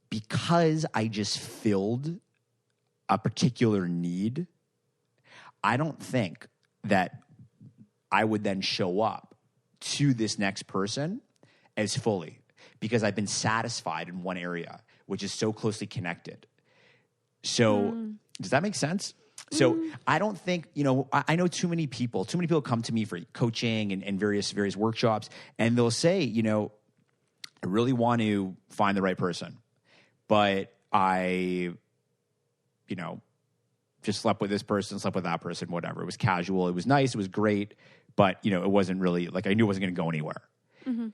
Because I just filled a particular need, I don't think that I would then show up to this next person as fully, because I've been satisfied in one area, which is so closely connected. So does that make sense? So I don't think, I know too many people come to me for coaching and various workshops, and they'll say, I really want to find the right person, but I, just slept with this person, slept with that person, whatever. It was casual. It was nice. It was great. But, it wasn't really, like, I knew it wasn't going to go anywhere. Mm-hmm.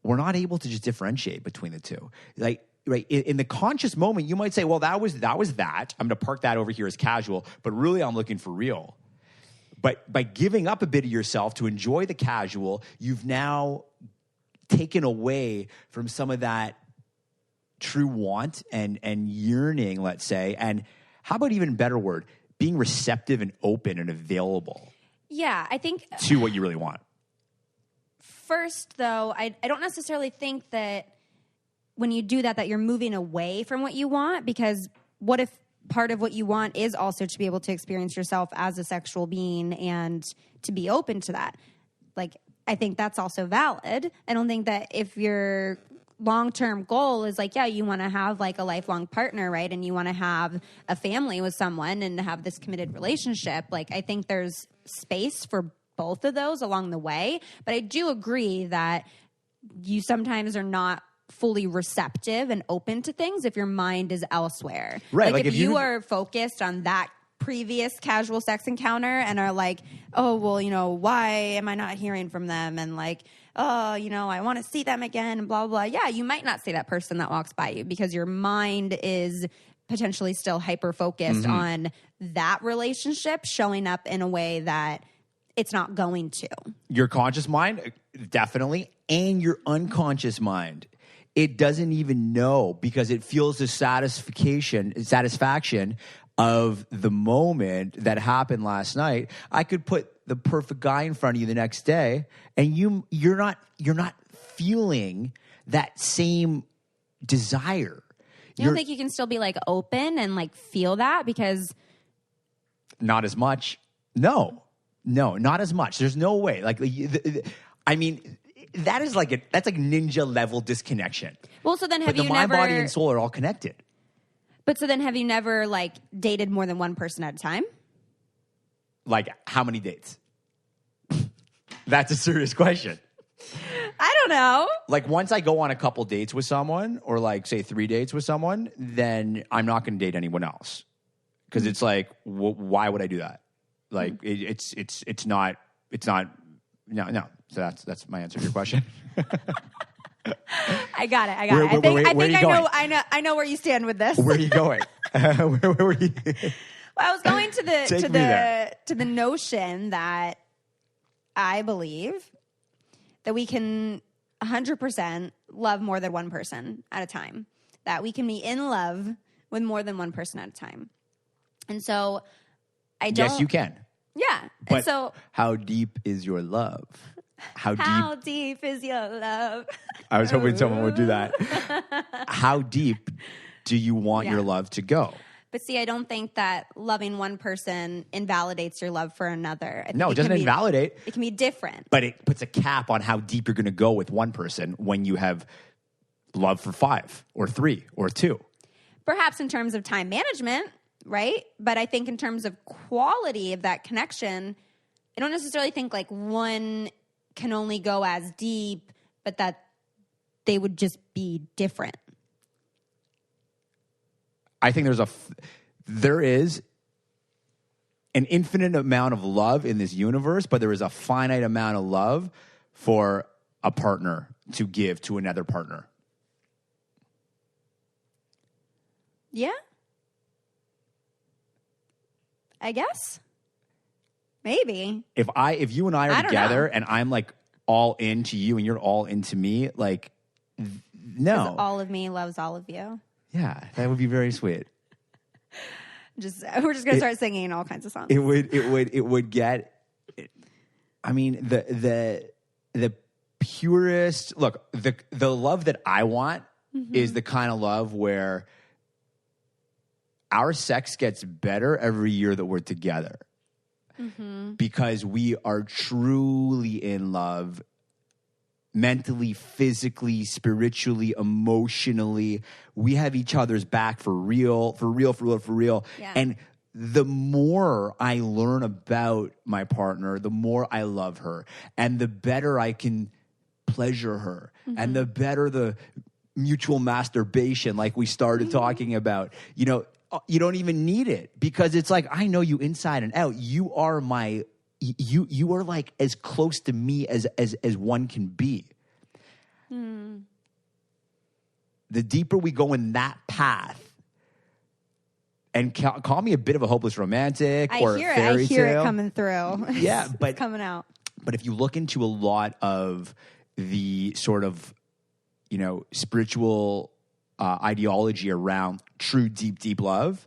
We're not able to just differentiate between the two. Like, right, in the conscious moment, you might say, well, that was that. I'm going to park that over here as casual, but really I'm looking for real. But by giving up a bit of yourself to enjoy the casual, you've now taken away from some of that true want and yearning, let's say. And how about even a better word, being receptive and open and available. Yeah, I think to what you really want. First, though, I don't necessarily think that when you do that you're moving away from what you want, because what if part of what you want is also to be able to experience yourself as a sexual being and to be open to that? Like, I think that's also valid. I don't think that if your long-term goal is like, yeah, you want to have like a lifelong partner, right? And you want to have a family with someone and have this committed relationship. Like, I think there's space for both of those along the way. But I do agree that you sometimes are not fully receptive and open to things if your mind is elsewhere. Right. Like if you are focused on that previous casual sex encounter and are like, oh, well, why am I not hearing from them? And like, oh, I want to see them again and blah, blah, blah. Yeah, you might not see that person that walks by you because your mind is potentially still hyper-focused on that relationship showing up in a way that it's not going to. Your conscious mind, definitely, and your unconscious mind. It doesn't even know because it feels the satisfaction of the moment that happened last night. I could put the perfect guy in front of you the next day, and you're not feeling that same desire. You don't think you can still be like open and like feel that? Because not as much. No, not as much. There's no way. Like, I mean, that's like ninja level disconnection. Well, so then but the mind, body, and soul are all connected. But so then have you never like dated more than one person at a time? Like how many dates? That's a serious question. I don't know. Like once I go on a couple dates with someone, or like say 3 dates with someone, then I'm not going to date anyone else. Because it's like, why would I do that? Like it's not. No. So that's my answer to your question. I got it. I know where you stand with this. Where are you going? Where were you? Well, I was going to the notion that I believe that we can 100% love more than one person at a time. That we can be in love with more than one person at a time. And so I don't. Yes, you can. Yeah. But and so how deep is your love? How deep is your love? I was hoping someone would do that. How deep do you want your love to go? But see, I don't think that loving one person invalidates your love for another. No, it doesn't invalidate. It can be different. But it puts a cap on how deep you're going to go with one person when you have love for 5 or 3 or 2. Perhaps in terms of time management, right? But I think in terms of quality of that connection, I don't necessarily think like one can only go as deep, but that they would just be different. I think there is an infinite amount of love in this universe, but there is a finite amount of love for a partner to give to another partner. Yeah. I guess. Maybe. If you and I are together and I'm like all into you and you're all into me, like no. All of me loves all of you. Yeah, that would be very sweet. We're just gonna start singing all kinds of songs. It would get I mean, the purest look, the love that I want is the kind of love where our sex gets better every year that we're together. Because we are truly in love mentally, physically, spiritually, emotionally. We have each other's back for real. Yeah. And the more I learn about my partner, the more I love her, and the better I can pleasure her, and the better the mutual masturbation, like we started talking about. You know, you don't even need it because it's like, I know you inside and out. You are you are like as close to me as one can be. The deeper we go in that path, and call me a bit of a hopeless romantic or fairy tale. I hear it coming through. Yeah, but it's coming out. But if you look into a lot of the sort of, you know, spiritual ideology around true, deep love,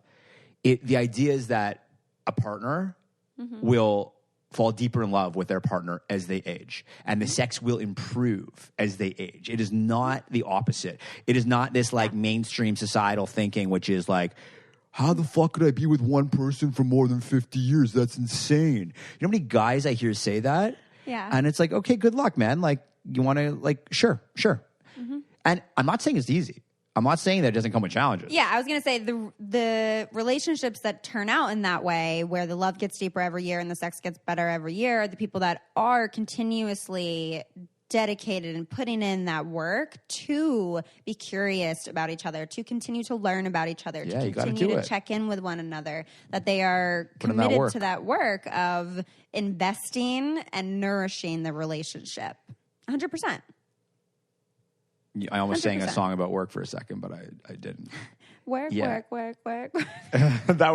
the idea is that a partner will fall deeper in love with their partner as they age, and the sex will improve as they age. It is not the opposite. It is not this like mainstream societal thinking, which is like, how the fuck could I be with one person for more than 50 years? That's insane. You know how many guys I hear say that? Yeah. And it's like, okay, good luck, man. Like, you want to, like, sure. And I'm not saying it's easy. I'm not saying that it doesn't come with challenges. Yeah, I was going to say the relationships that turn out in that way, where the love gets deeper every year and the sex gets better every year, are the people that are continuously dedicated and putting in that work to be curious about each other, to continue to learn about each other, to continue to check in with one another, that they are committed to that work of investing and nourishing the relationship. 100%. I almost sang a song about work for a second, but I didn't. Work. That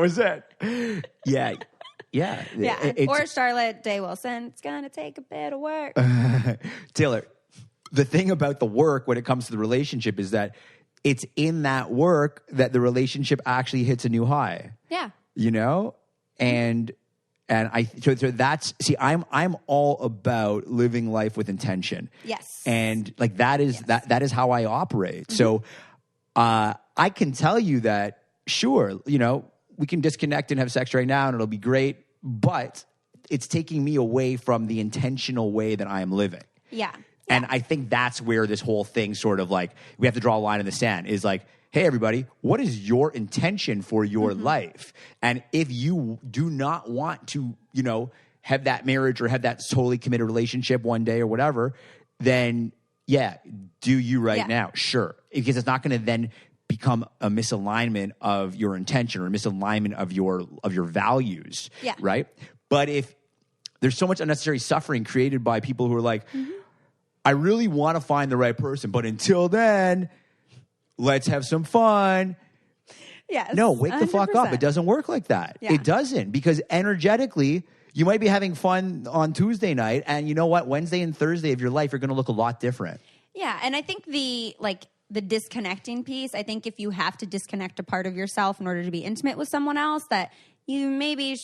was it. Yeah. Or Charlotte Day Wilson, it's going to take a bit of work. Taylor, the thing about the work when it comes to the relationship is that it's in that work that the relationship actually hits a new high. Yeah. You know? And so that's, see, I'm all about living life with intention. Yes. And like that is how I operate. So I can tell you that, sure, you know, we can disconnect and have sex right now and it'll be great, but it's taking me away from the intentional way that I am living. Yeah. And I think that's where this whole thing sort of like, we have to draw a line in the sand, is like, hey, everybody, what is your intention for your life? And if you do not want to, you know, have that marriage or have that totally committed relationship one day or whatever, then yeah, do you now? Sure. Because it's not going to then become a misalignment of your intention or a misalignment of your values. Yeah. Right? But if there's so much unnecessary suffering created by people who are like, I really want to find the right person, but until then, let's have some fun. Yes. No, wake the 100%. fuck up. It doesn't work like that. Yeah. It doesn't, because energetically, you might be having fun on Tuesday night, and you know what? Wednesday and Thursday of your life are going to look a lot different. Yeah, and I think the disconnecting piece, I think if you have to disconnect a part of yourself in order to be intimate with someone else, that you maybe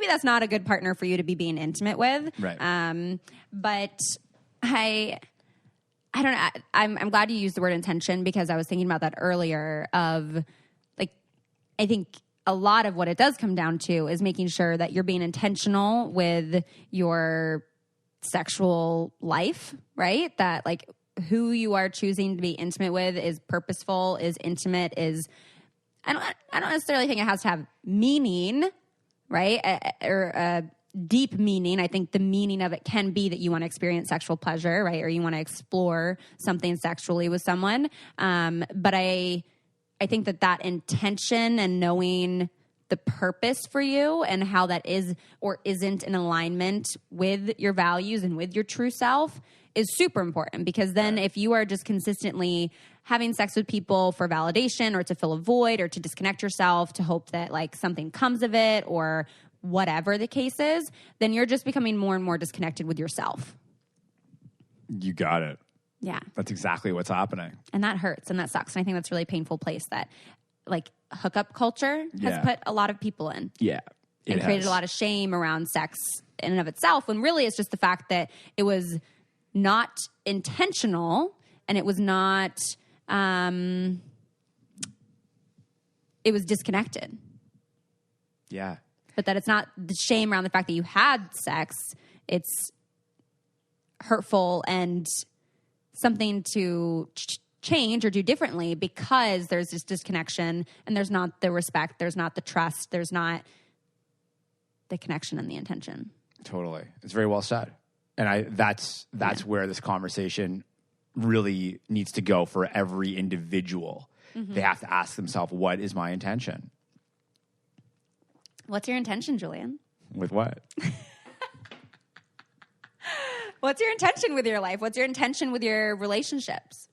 that's not a good partner for you to be being intimate with. Right. But I don't know. I'm glad you used the word intention, because I was thinking about that earlier of, like, I think a lot of what it does come down to is making sure that you're being intentional with your sexual life, right? That, like, who you are choosing to be intimate with is purposeful, is intimate, is, I don't necessarily think it has to have meaning, right? Or a deep meaning. I think the meaning of it can be that you want to experience sexual pleasure, right? Or you want to explore something sexually with someone. But I think that intention and knowing the purpose for you and how that is or isn't in alignment with your values and with your true self is super important, because then if you are just consistently having sex with people for validation or to fill a void or to disconnect yourself to hope that, like, something comes of it or whatever the case is, then you're just becoming more and more disconnected with yourself. You got it. Yeah. That's exactly what's happening. And that hurts and that sucks. And I think that's a really painful place that, like, hookup culture has put a lot of people in. Yeah. And created a lot of shame around sex in and of itself, when really it's just the fact that it was not intentional and it was not, it was disconnected. Yeah. But that it's not the shame around the fact that you had sex. It's hurtful and something to change or do differently because there's this disconnection and there's not the respect, there's not the trust, there's not the connection and the intention. Totally. It's very well said. And that's where this conversation really needs to go for every individual. Mm-hmm. They have to ask themselves, what is my intention? What's your intention, Julian? With what? What's your intention with your life? What's your intention with your relationships?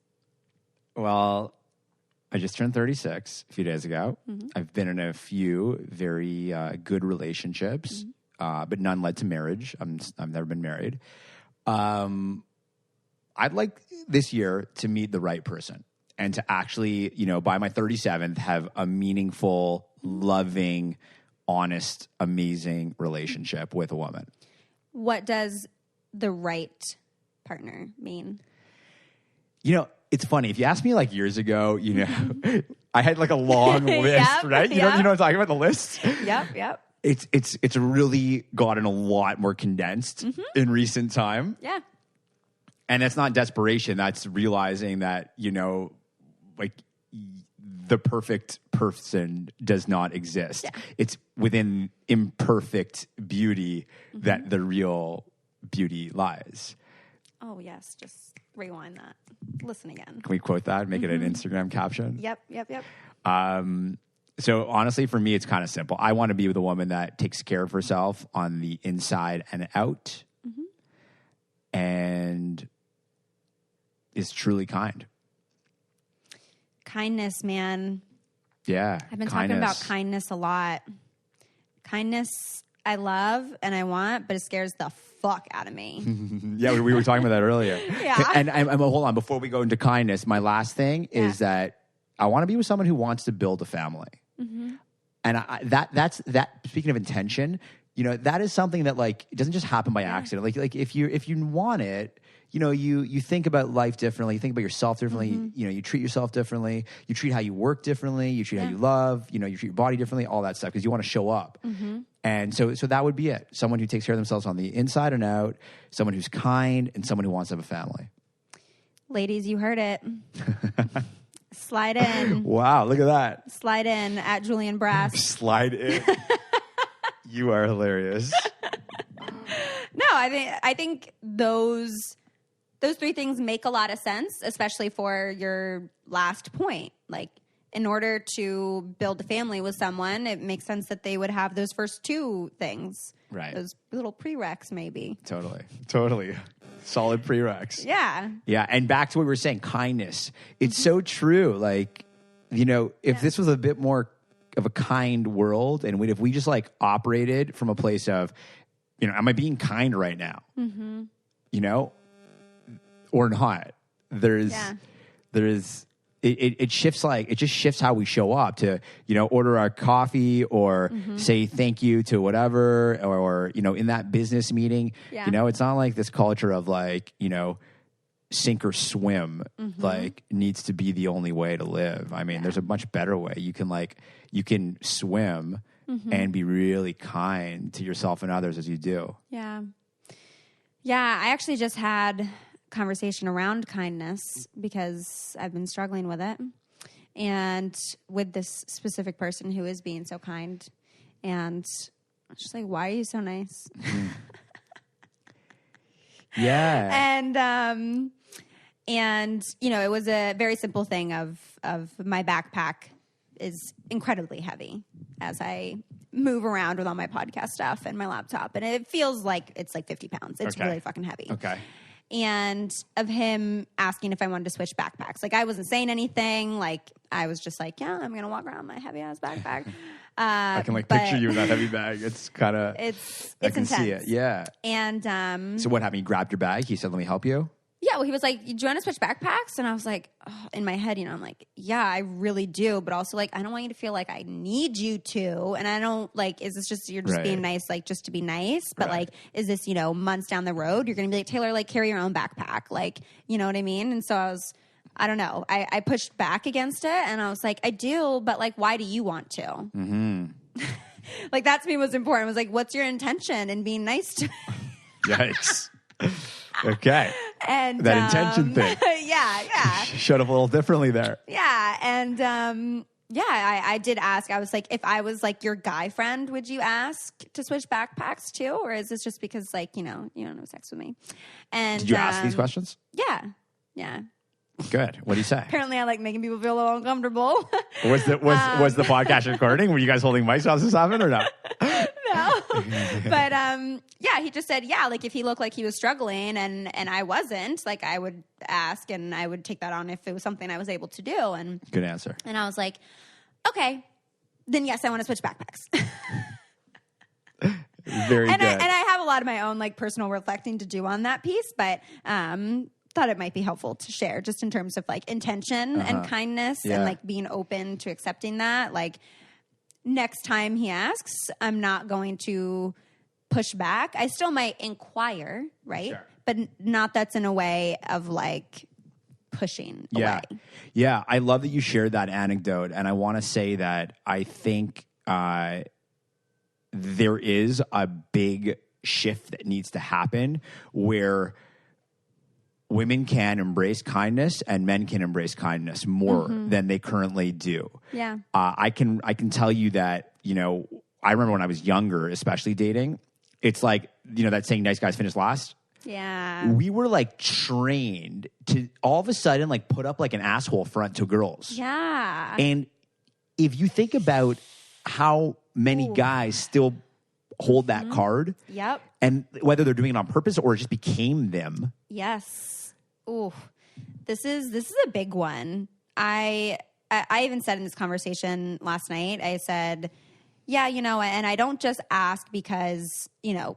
Well, I just turned 36 a few days ago. Mm-hmm. I've been in a few very good relationships, but none led to marriage. I've never been married. I'd like this year to meet the right person and to actually, by my 37th, have a meaningful, loving, honest, amazing relationship with a woman. What does the right partner mean? It's funny. If you asked me years ago, I had a long list, right? You know what I'm talking about, the list? Yep. It's really gotten a lot more condensed in recent time. Yeah. And that's not desperation. That's realizing that, the perfect person does not exist. Yeah. It's within imperfect beauty that the real beauty lies. Oh, yes. Just rewind that. Listen again. Can we quote that? Make it an Instagram caption? Yep. So honestly, for me, it's kind of simple. I want to be with a woman that takes care of herself on the inside and out and is truly kind. Kindness, man. Yeah. I've been talking about kindness a lot. Kindness I love and I want, but it scares the fuck out of me. Yeah, we were talking about that earlier. Yeah. And hold on, before we go into kindness, my last thing is that I want to be with someone who wants to build a family. And that's speaking of intention, that is something that it doesn't just happen by accident. Like if you want it, you think about life differently, you think about yourself differently, you treat yourself differently, you treat how you work differently, you treat how you love, you treat your body differently, all that stuff, because you want to show up. And so that would be it. Someone who takes care of themselves on the inside and out, someone who's kind, and someone who wants to have a family. Ladies, you heard it. Slide in. Wow, look at that. Slide in at Julian Brass. Slide in. You are hilarious. No, I think those three things make a lot of sense, especially for your last point. In order to build a family with someone, it makes sense that they would have those first two things. Right. Those little prereqs, maybe. Totally. Solid prereqs. Yeah. Yeah. And back to what we were saying, kindness. It's so true. If this was a bit more of a kind world, and if we just operated from a place of, am I being kind right now? Or not? It shifts it just shifts how we show up to, order our coffee or say thank you to whatever, or in that business meeting, it's not like this culture of sink or swim, needs to be the only way to live. I mean, there's a much better way. You can swim and be really kind to yourself and others as you do. Yeah. Yeah. I actually just had conversation around kindness because I've been struggling with it, and with this specific person who is being so kind, and I'm just why are you so nice? Yeah. And it was a very simple thing of my backpack is incredibly heavy as I move around with all my podcast stuff and my laptop, and it feels like it's 50 pounds. It's really fucking heavy. Okay. And of him asking if I wanted to switch backpacks. I wasn't saying anything. I was just yeah, I'm going to walk around my heavy-ass backpack. I can picture you in that heavy bag. It's kind of... It's I can intense. see it, yeah. And... so what happened? You grabbed your bag? He said, let me help you? Yeah, well, he was like, do you want to switch backpacks? And I was like, oh, in my head, I'm like, yeah, I really do. But also, like, I don't want you to feel like I need you to. And I don't, like, is this just, you're just being nice, like, just to be nice? But, like, is this, months down the road, you're going to be like, Taylor, like, carry your own backpack. Like, you know what I mean? And so I don't know. I pushed back against it. And I was like, I do. But, like, why do you want to? Mm-hmm. Like, that to me was important. I was like, what's your intention in being nice to me? Yikes. Okay. And that intention thing. Yeah. Showed up a little differently there. Yeah. And I did ask. I was like, if I was like your guy friend, would you ask to switch backpacks too? Or is this just because like, you don't have sex with me? And did you ask these questions? Yeah. Yeah. Good. What do you say? Apparently I like making people feel a little uncomfortable. Was the podcast recording? Were you guys holding mics while this happened or no? No. But he just said, yeah, like if he looked like he was struggling and I wasn't, like I would ask and I would take that on if it was something I was able to do. And good answer. And I was like, okay, then yes, I want to switch backpacks. Very good. And I have a lot of my own like personal reflecting to do on that piece, but thought it might be helpful to share just in terms of like intention and kindness and like being open to accepting that. Like next time he asks, I'm not going to push back. I still might inquire, right? Sure. But not that's in a way of like pushing away. Yeah. I love that you shared that anecdote. And I want to say that I think there is a big shift that needs to happen where women can embrace kindness and men can embrace kindness more than they currently do. Yeah. I can tell you that, I remember when I was younger, especially dating, it's like, that saying nice guys finish last. Yeah. We were like trained to all of a sudden like put up like an asshole front to girls. Yeah. And if you think about how many guys still hold that card. Yep. And whether they're doing it on purpose or it just became them. Yes. Ooh, this is a big one. I even said in this conversation last night, I said, yeah, and I don't just ask because,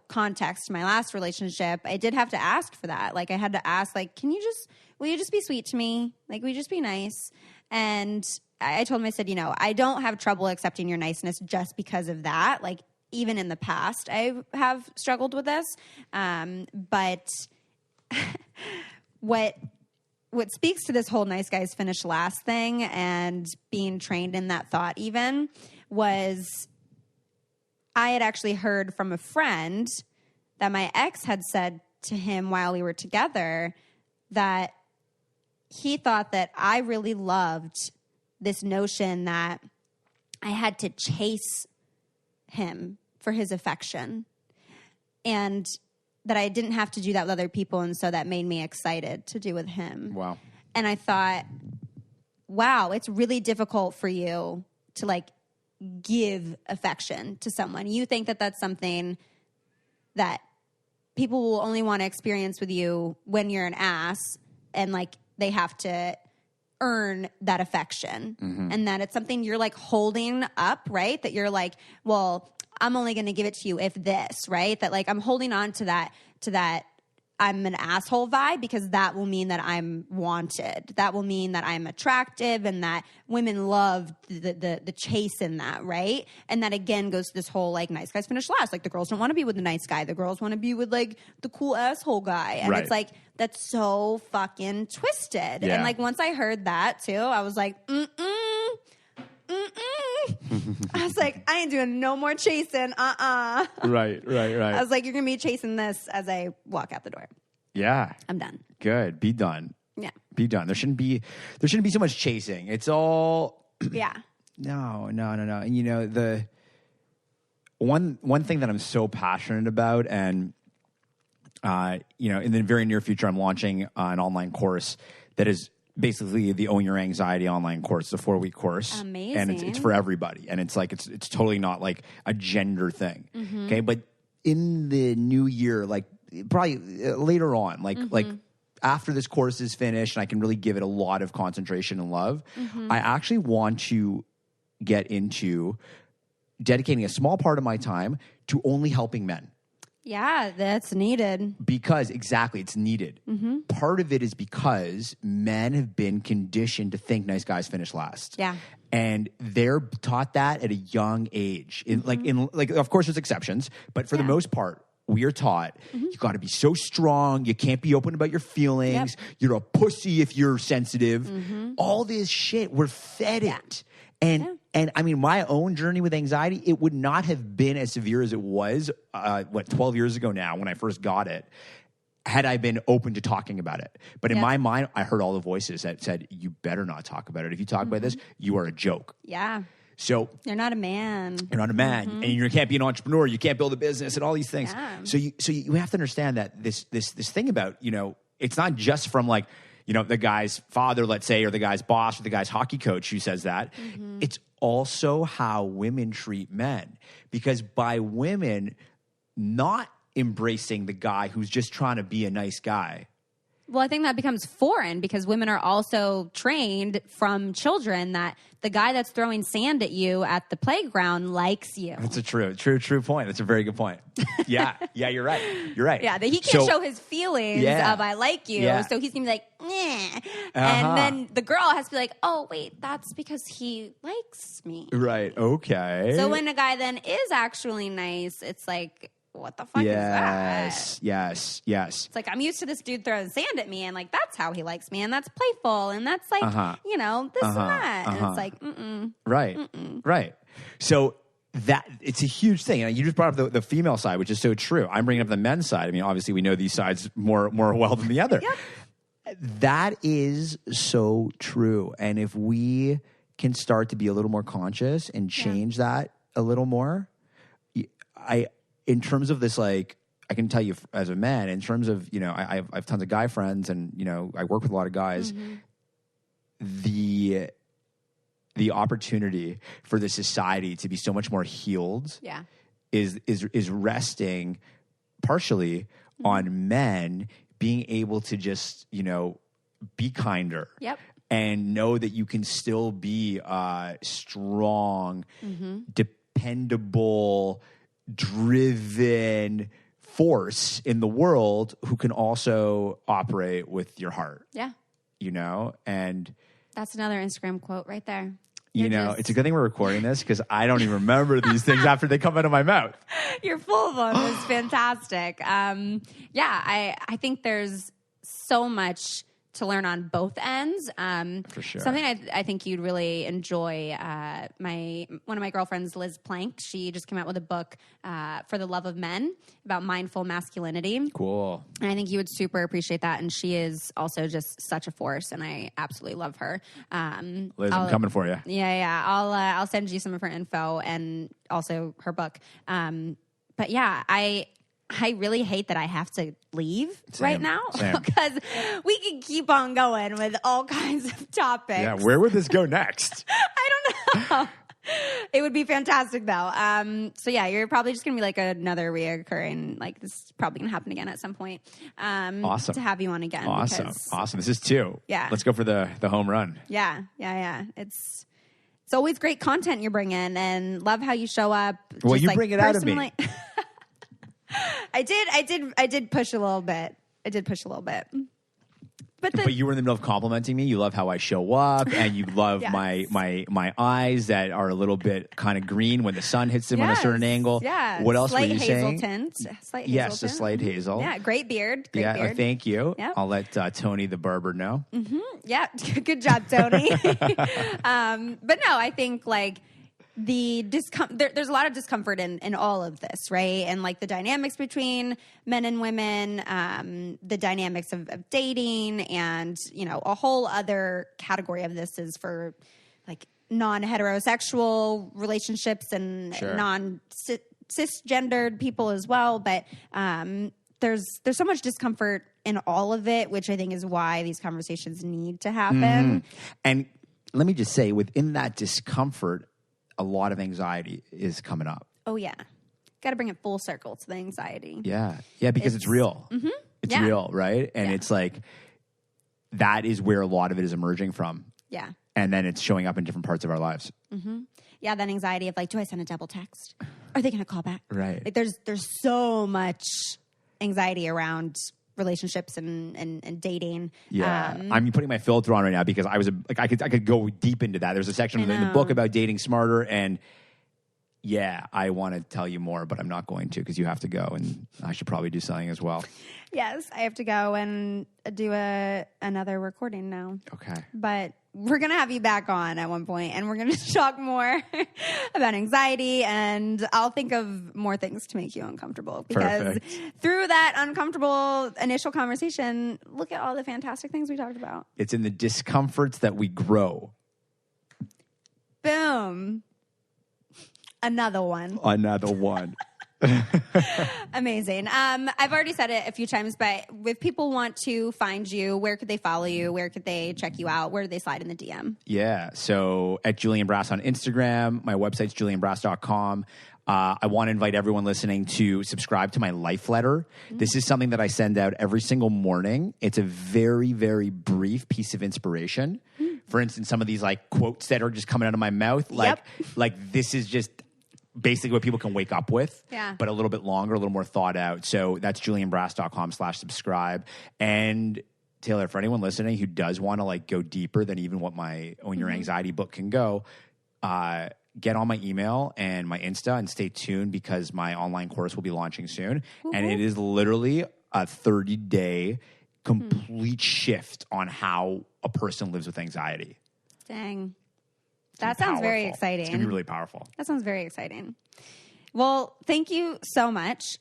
context, my last relationship, I did have to ask for that. Like I had to ask, like, will you just be sweet to me? Like, will you just be nice? And I told him, I said, I don't have trouble accepting your niceness just because of that. Like even in the past, I have struggled with this. But what speaks to this whole nice guys finish last thing and being trained in that thought even was I had actually heard from a friend that my ex had said to him while we were together that he thought that I really loved this notion that I had to chase him for his affection and that I didn't have to do that with other people. And so that made me excited to do with him. Wow. And I thought, wow, it's really difficult for you to like give affection to someone. You think that that's something that people will only want to experience with you when you're an ass and like they have to earn that affection and that it's something you're like holding up, right? That you're like, well, I'm only going to give it to you if this, right? That like I'm holding on to that I'm an asshole vibe because that will mean that I'm wanted. That will mean that I'm attractive and that women love the chase in that, right? And that again goes to this whole like nice guys finish last. Like the girls don't want to be with the nice guy. The girls want to be with like the cool asshole guy. And it's like, that's so fucking twisted. Yeah. And like once I heard that too, I was like, I was like, I ain't doing no more chasing. Right. I was like, you're going to be chasing this as I walk out the door. Yeah. I'm done. Good. Be done. Yeah. Be done. There shouldn't be so much chasing. It's all Yeah. No. And the one thing that I'm so passionate about and in the very near future I'm launching an online course that is basically the Own Your Anxiety online course. It's a 4-week course. Amazing. And it's for everybody. And it's like, it's totally not like a gender thing. Okay. But in the new year, like probably later on, like after this course is finished and I can really give it a lot of concentration and love, I actually want to get into dedicating a small part of my time to only helping men. Yeah, that's needed. Because exactly, it's needed. Part of it is because men have been conditioned to think nice guys finish last. Yeah. And they're taught that at a young age. Like, of course, there's exceptions, but for the most part, we are taught you got to be so strong. You can't be open about your feelings. Yep. You're a pussy if you're sensitive. All this shit, we're fed it. And I mean, my own journey with anxiety, it would not have been as severe as it was, 12 years ago now when I first got it, had I been open to talking about it. But in my mind, I heard all the voices that said, you better not talk about it. If you talk about this, you are a joke. Yeah. So you're not a man. You're not a man, and you can't be an entrepreneur. You can't build a business, and all these things. Yeah. So you have to understand that this thing about, it's not just from like, the guy's father, let's say, or the guy's boss, or the guy's hockey coach who says that. It's also how women treat men, because by women not embracing the guy who's just trying to be a nice guy. Well, I think that becomes foreign because women are also trained from children that the guy that's throwing sand at you at the playground likes you. That's a true point. That's a very good point. Yeah, you're right. Yeah, that he can't show his feelings of I like you, so he's gonna be like, nah. And then the girl has to be like, oh wait, that's because he likes me. Right. Okay. So when a guy then is actually nice, it's like, what the fuck is that? Yes. It's like, I'm used to this dude throwing sand at me, and like, that's how he likes me, and that's playful, and that's like, this and that. And it's like, Right. So that it's a huge thing. And you just brought up the female side, which is so true. I'm bringing up the men's side. I mean, obviously we know these sides more well than the other. That is so true. And if we can start to be a little more conscious and change that a little more, in terms of this, like, I can tell you as a man, in terms of, I have tons of guy friends and, I work with a lot of guys. The opportunity for the society to be so much more healed is resting partially on men being able to just, be kinder. Yep. And know that you can still be strong, dependable, driven force in the world who can also operate with your heart. Yeah. And that's another Instagram quote right there. It's a good thing we're recording this because I don't even remember these things after they come out of my mouth. You're full of them. It's fantastic. I think there's so much to learn on both ends. For sure. Something I think you'd really enjoy. One of my girlfriends, Liz Plank, she just came out with a book, For the Love of Men, about mindful masculinity. Cool. And I think you would super appreciate that. And she is also just such a force, and I absolutely love her. Liz, I'm coming for you. Yeah. I'll send you some of her info and also her book. But yeah, I really hate that I have to leave right now because we can keep on going with all kinds of topics. Yeah, where would this go next? I don't know. It would be fantastic though. So yeah, you're probably just gonna be like another reoccurring. Like this is probably gonna happen again at some point. Awesome to have you on again. Awesome. This is 2. Yeah, let's go for the home run. Yeah. It's always great content you bring in, and love how you show up. Well, you bring it out of me. I did push a little bit. But you were in the middle of complimenting me. You love how I show up, and you love my eyes that are a little bit kind of green when the sun hits them on a certain angle. Yeah. What else were you saying? Slight yes, hazel a slight hazel. Yeah, great beard. Thank you. Yep. I'll let Tony the barber know. Mm-hmm. Yeah, good job, Tony. But no, I think like there's a lot of discomfort in all of this, right? And like the dynamics between men and women, the dynamics of dating, and a whole other category of this is for like non-heterosexual relationships and non-cisgendered people as well. But there's so much discomfort in all of it, which I think is why these conversations need to happen. And let me just say, within that discomfort, a lot of anxiety is coming up. Oh, yeah. Got to bring it full circle to the anxiety. Yeah. Yeah, because it's real. Mm-hmm. It's real, right? And it's like, that is where a lot of it is emerging from. Yeah. And then it's showing up in different parts of our lives. Mm-hmm. Yeah, that anxiety of like, do I send a double text? Are they going to call back? Right. Like there's so much anxiety around relationships and dating. Yeah. I'm putting my filter on right now because I could go deep into that. There's a section in the book about dating smarter, and yeah, I want to tell you more, but I'm not going to because you have to go, and I should probably do something as well. Yes, I have to go and do another recording now. Okay. But we're going to have you back on at one point, and we're going to talk more about anxiety, and I'll think of more things to make you uncomfortable. Because through that uncomfortable initial conversation, look at all the fantastic things we talked about. It's in the discomforts that we grow. Boom. Another one. Amazing. I've already said it a few times, but if people want to find you, where could they follow you? Where could they check you out? Where do they slide in the DM? Yeah. So at Julian Brass on Instagram, my website's julianbrass.com. I want to invite everyone listening to subscribe to my life letter. Mm-hmm. This is something that I send out every single morning. It's a very, very brief piece of inspiration. Mm-hmm. For instance, some of these like quotes that are just coming out of my mouth, like this is just basically what people can wake up with, but a little bit longer, a little more thought out. So that's julianbrass.com/subscribe. And Taylor, for anyone listening who does want to like go deeper than even what my Own Your Anxiety book can go, get on my email and my Insta and stay tuned because my online course will be launching soon. Mm-hmm. And it is literally a 30-day complete shift on how a person lives with anxiety. Dang. That sounds very exciting. It's going to be really powerful. That sounds very exciting. Well, thank you so much.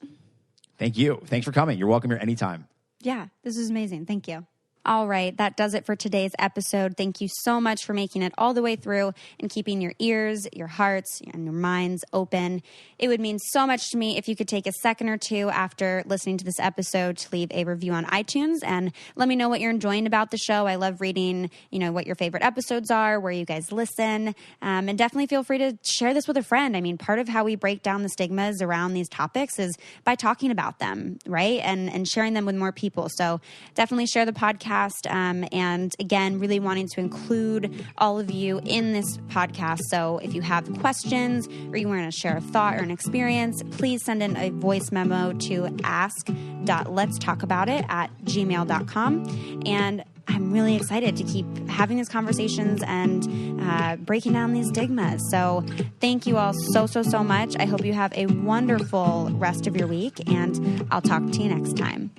Thank you. Thanks for coming. You're welcome here anytime. Yeah, this is amazing. Thank you. All right, that does it for today's episode. Thank you so much for making it all the way through and keeping your ears, your hearts, and your minds open. It would mean so much to me if you could take a second or two after listening to this episode to leave a review on iTunes and let me know what you're enjoying about the show. I love reading, what your favorite episodes are, where you guys listen, and definitely feel free to share this with a friend. I mean, part of how we break down the stigmas around these topics is by talking about them, right? And sharing them with more people. So definitely share the podcast. And again, really wanting to include all of you in this podcast. So if you have questions or you want to share a thought or an experience, please send in a voice memo to ask.letstalkaboutit@gmail.com. And I'm really excited to keep having these conversations and breaking down these stigmas. So thank you all so, so, so much. I hope you have a wonderful rest of your week, and I'll talk to you next time.